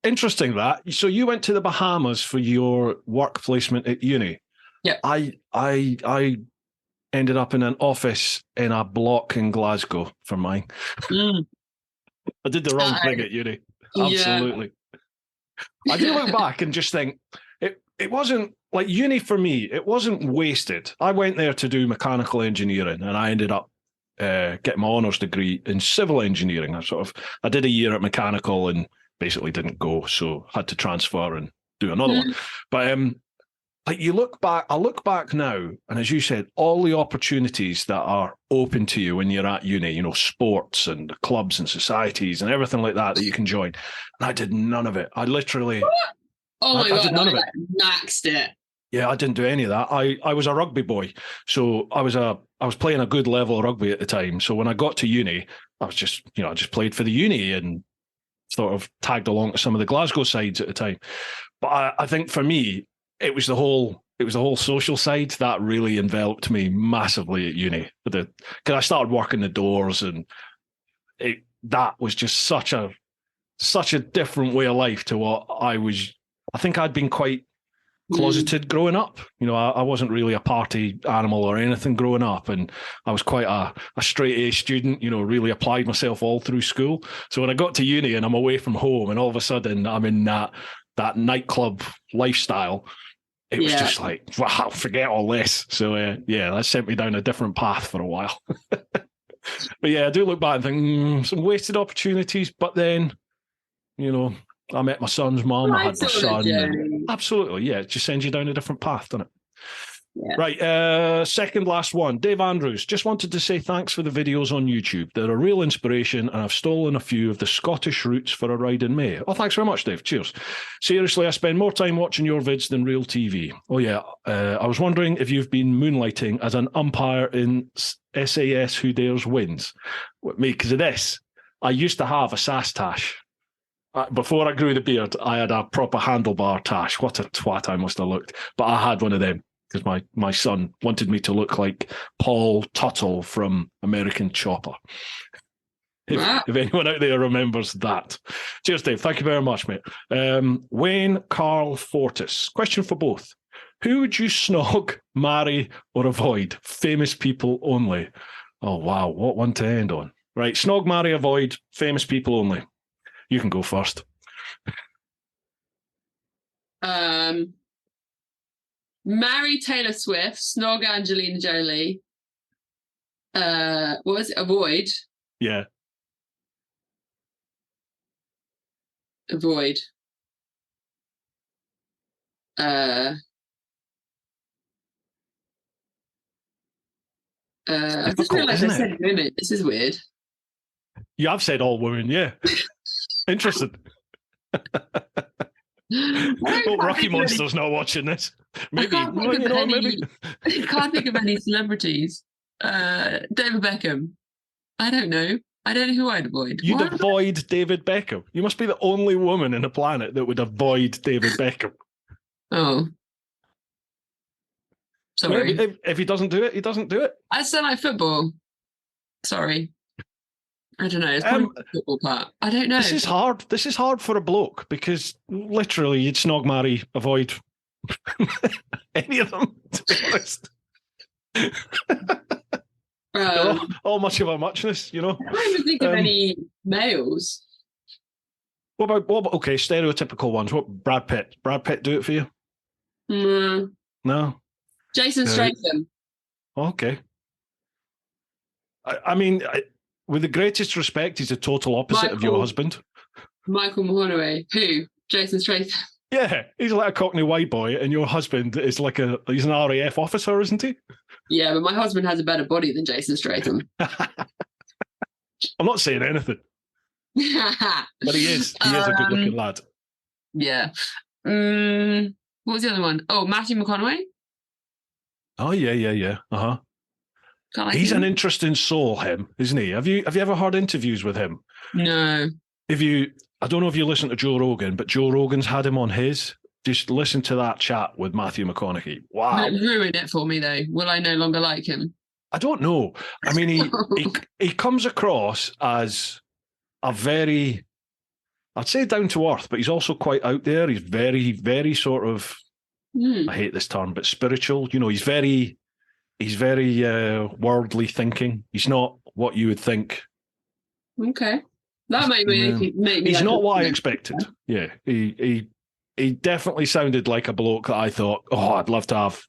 Interesting that. So you went to the Bahamas for your work placement at uni. Yeah. I ended up in an office in a block in Glasgow for mine. I did the wrong thing at uni. Absolutely. Yeah. I do look back and just think it wasn't like uni for me. It wasn't wasted. I went there to do mechanical engineering and I ended up getting my honours degree in civil engineering. I did a year at mechanical and basically didn't go, so had to transfer and do another one. But like I look back now, and as you said, all the opportunities that are open to you when you're at uni, you know, sports and clubs and societies and everything like that you can join. And I did none of it. I literally, I did none of it. Maxed it. Yeah, I didn't do any of that. I was a rugby boy, so I was playing a good level of rugby at the time. So when I got to uni, I just played for the uni and sort of tagged along to some of the Glasgow sides at the time. But I think for me, it was the whole social side that really enveloped me massively at uni. Because I started working the doors, and that was just such a different way of life to what I was. I think I'd been quite closeted growing up. You know, I wasn't really a party animal or anything growing up, and I was quite a straight A student, you know, really applied myself all through school. So when I got to uni and I'm away from home and all of a sudden I'm in that nightclub lifestyle, it was just like, wow, forget all this. So that sent me down a different path for a while. But yeah, I do look back and think some wasted opportunities. But then, I met my son's mum. I had my son. And absolutely, yeah, it just sends you down a different path, doesn't it? Yeah. Right, second last one. Dave Andrews, just wanted to say thanks for the videos on YouTube. They're a real inspiration, and I've stolen a few of the Scottish routes for a ride in May. Oh, thanks very much, Dave. Cheers. Seriously, I spend more time watching your vids than real TV. Oh, yeah. I was wondering if you've been moonlighting as an umpire in SAS Who Dares Wins. Me, because of this, I used to have a SAS tash. Before I grew the beard, I had a proper handlebar tash. What a twat I must have looked. But I had one of them, because my son wanted me to look like Paul Tuttle from American Chopper. If anyone out there remembers that. Cheers, Dave. Thank you very much, mate. Wayne Carl Fortis. Question for both. Who would you snog, marry, or avoid? Famous people only. Oh, wow. What one to end on. Right. Snog, marry, avoid, famous people only. You can go first. Marry Taylor Swift, snog Angelina Jolie. What was it? Avoid. Yeah. Avoid. I just realised I said women. This is weird. You have said all women, yeah. Interesting. Hope Rocky Monster's not watching this. Maybe. I can't think of any celebrities. David Beckham. I don't know. I don't know who I'd avoid. You'd avoid David Beckham. You must be the only woman in the planet that would avoid David Beckham. Oh. Sorry. Maybe if he doesn't do it, he doesn't do it. I still like football. Sorry. I don't know. It's probably the football part. I don't know. This is hard. This is hard for a bloke because literally you'd snog, marry, avoid any of them, to be honest. all much of a muchness, you know. I don't even think of any males. What about okay, stereotypical ones? What Brad Pitt? Brad Pitt do it for you? No. Jason Statham. Okay. I mean, with the greatest respect, he's the total opposite of your husband. Michael Mahoney. Who? Jason Statham. Yeah, he's like a Cockney white boy, and your husband is like he's an RAF officer, isn't he? Yeah, but my husband has a better body than Jason Statham. I'm not saying anything. But he is a good looking lad. Yeah. What was the other one? Oh, Matthew McConaughey. Oh yeah. He's an interesting soul, him, isn't he? Have you ever heard interviews with him? No. I don't know if you listen to Joe Rogan, but Joe Rogan's had him on his. Just listen to that chat with Matthew McConaughey. Wow. Will it ruin it for me though? Will I no longer like him? I don't know. I mean, he comes across as a very, I'd say down to earth, but he's also quite out there. He's very, very sort of, I hate this term, but spiritual. You know, he's very worldly thinking. He's not what you would think. Okay. That might make me. He's not what I expected. Yeah. He definitely sounded like a bloke that I thought, I'd love to have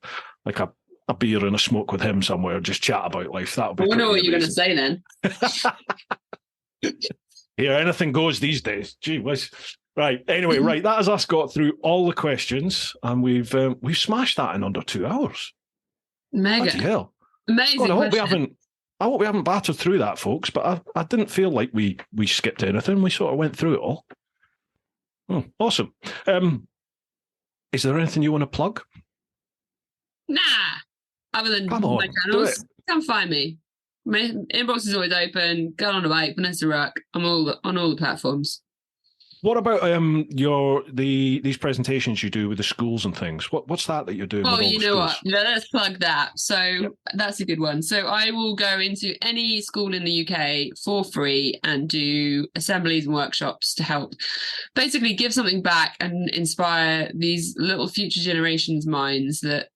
like a beer and a smoke with him somewhere, just chat about life. That would be. I wonder what you're going to say then. Yeah, anything goes these days. Gee whiz. Right. Anyway, right. That has us got through all the questions, and we've smashed that in under 2 hours. Mega. Bloody hell. Amazing. God, I hope we haven't battered through that, folks. But I didn't feel like we skipped anything. We sort of went through it all. Oh, awesome. Is there anything you want to plug? Nah. Other than Come on, my channels, come find me. My inbox is always open. Girl on the Bike, Vanessa Ruck. I'm on all the platforms. What about these presentations you do with the schools and things? What's that you're doing? Oh, you know what? Let's plug that. So that's a good one. So I will go into any school in the UK for free and do assemblies and workshops to help basically give something back and inspire these little future generations' minds that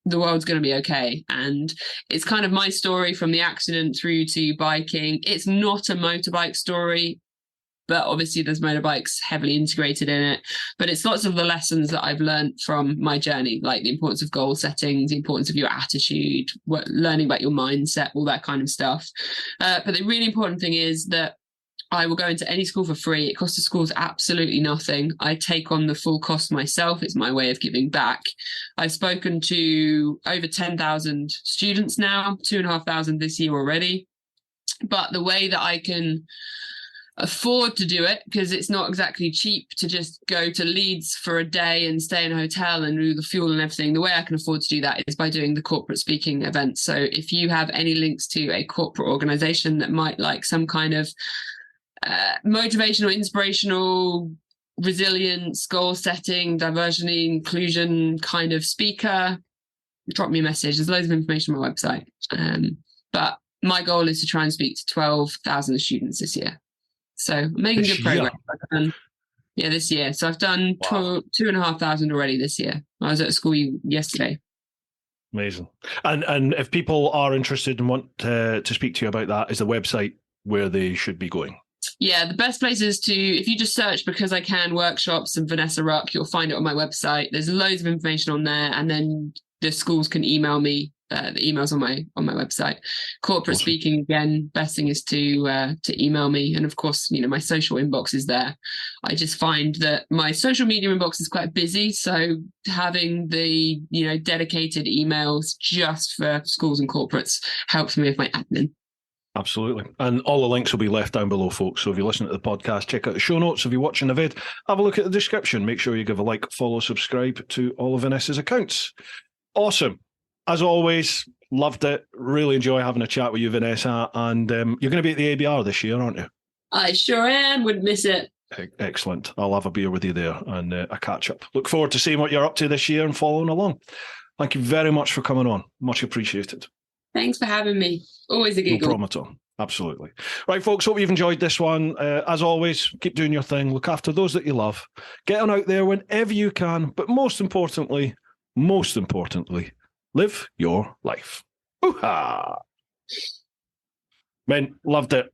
the world's going to be okay. And it's kind of my story from the accident through to biking. It's not a motorbike story. but obviously there's motorbikes heavily integrated in it. But it's lots of the lessons that I've learned from my journey, like the importance of goal settings, the importance of your attitude, learning about your mindset, all that kind of stuff. But the really important thing is that I will go into any school for free. It costs the schools absolutely nothing. I take on the full cost myself. It's my way of giving back. I've spoken to over 10,000 students now, 2,500 this year already. But the way that I can afford to do it, because it's not exactly cheap to just go to Leeds for a day and stay in a hotel and do the fuel and everything. The way I can afford to do that is by doing the corporate speaking events. So if you have any links to a corporate organization that might like some kind of motivational, inspirational, resilience, goal setting, diversion, inclusion kind of speaker, drop me a message. There's loads of information on my website. But my goal is to try and speak to 12,000 students this year. So I'm making good progress. This year. So I've done 2,500 already this year. I was at a school yesterday. Amazing. And if people are interested and want to speak to you about that, is the website where they should be going? Yeah, the best place is if you just search Because I Can workshops and Vanessa Ruck, you'll find it on my website. There's loads of information on there, and then the schools can email me. The email's on my website. Corporate speaking, again, best thing is to email me, and of course, my social inbox is there. I just find that my social media inbox is quite busy, so having the dedicated emails just for schools and corporates helps me with my admin. Absolutely. And all the links will be left down below, folks. So if you listen to the podcast, check out the show notes. If you're watching the vid, have a look at the description. Make sure you give a like, follow, subscribe to all of Vanessa's accounts. Awesome. As always, loved it. Really enjoy having a chat with you, Vanessa. And you're going to be at the ABR this year, aren't you? I sure am. Wouldn't miss it. Excellent. I'll have a beer with you there and a catch up. Look forward to seeing what you're up to this year and following along. Thank you very much for coming on. Much appreciated. Thanks for having me. Always a giggle. No problem at all. Absolutely. Right, folks, hope you've enjoyed this one. As always, keep doing your thing. Look after those that you love. Get on out there whenever you can. But most importantly, live your life. Ooh-ha! Men, loved it.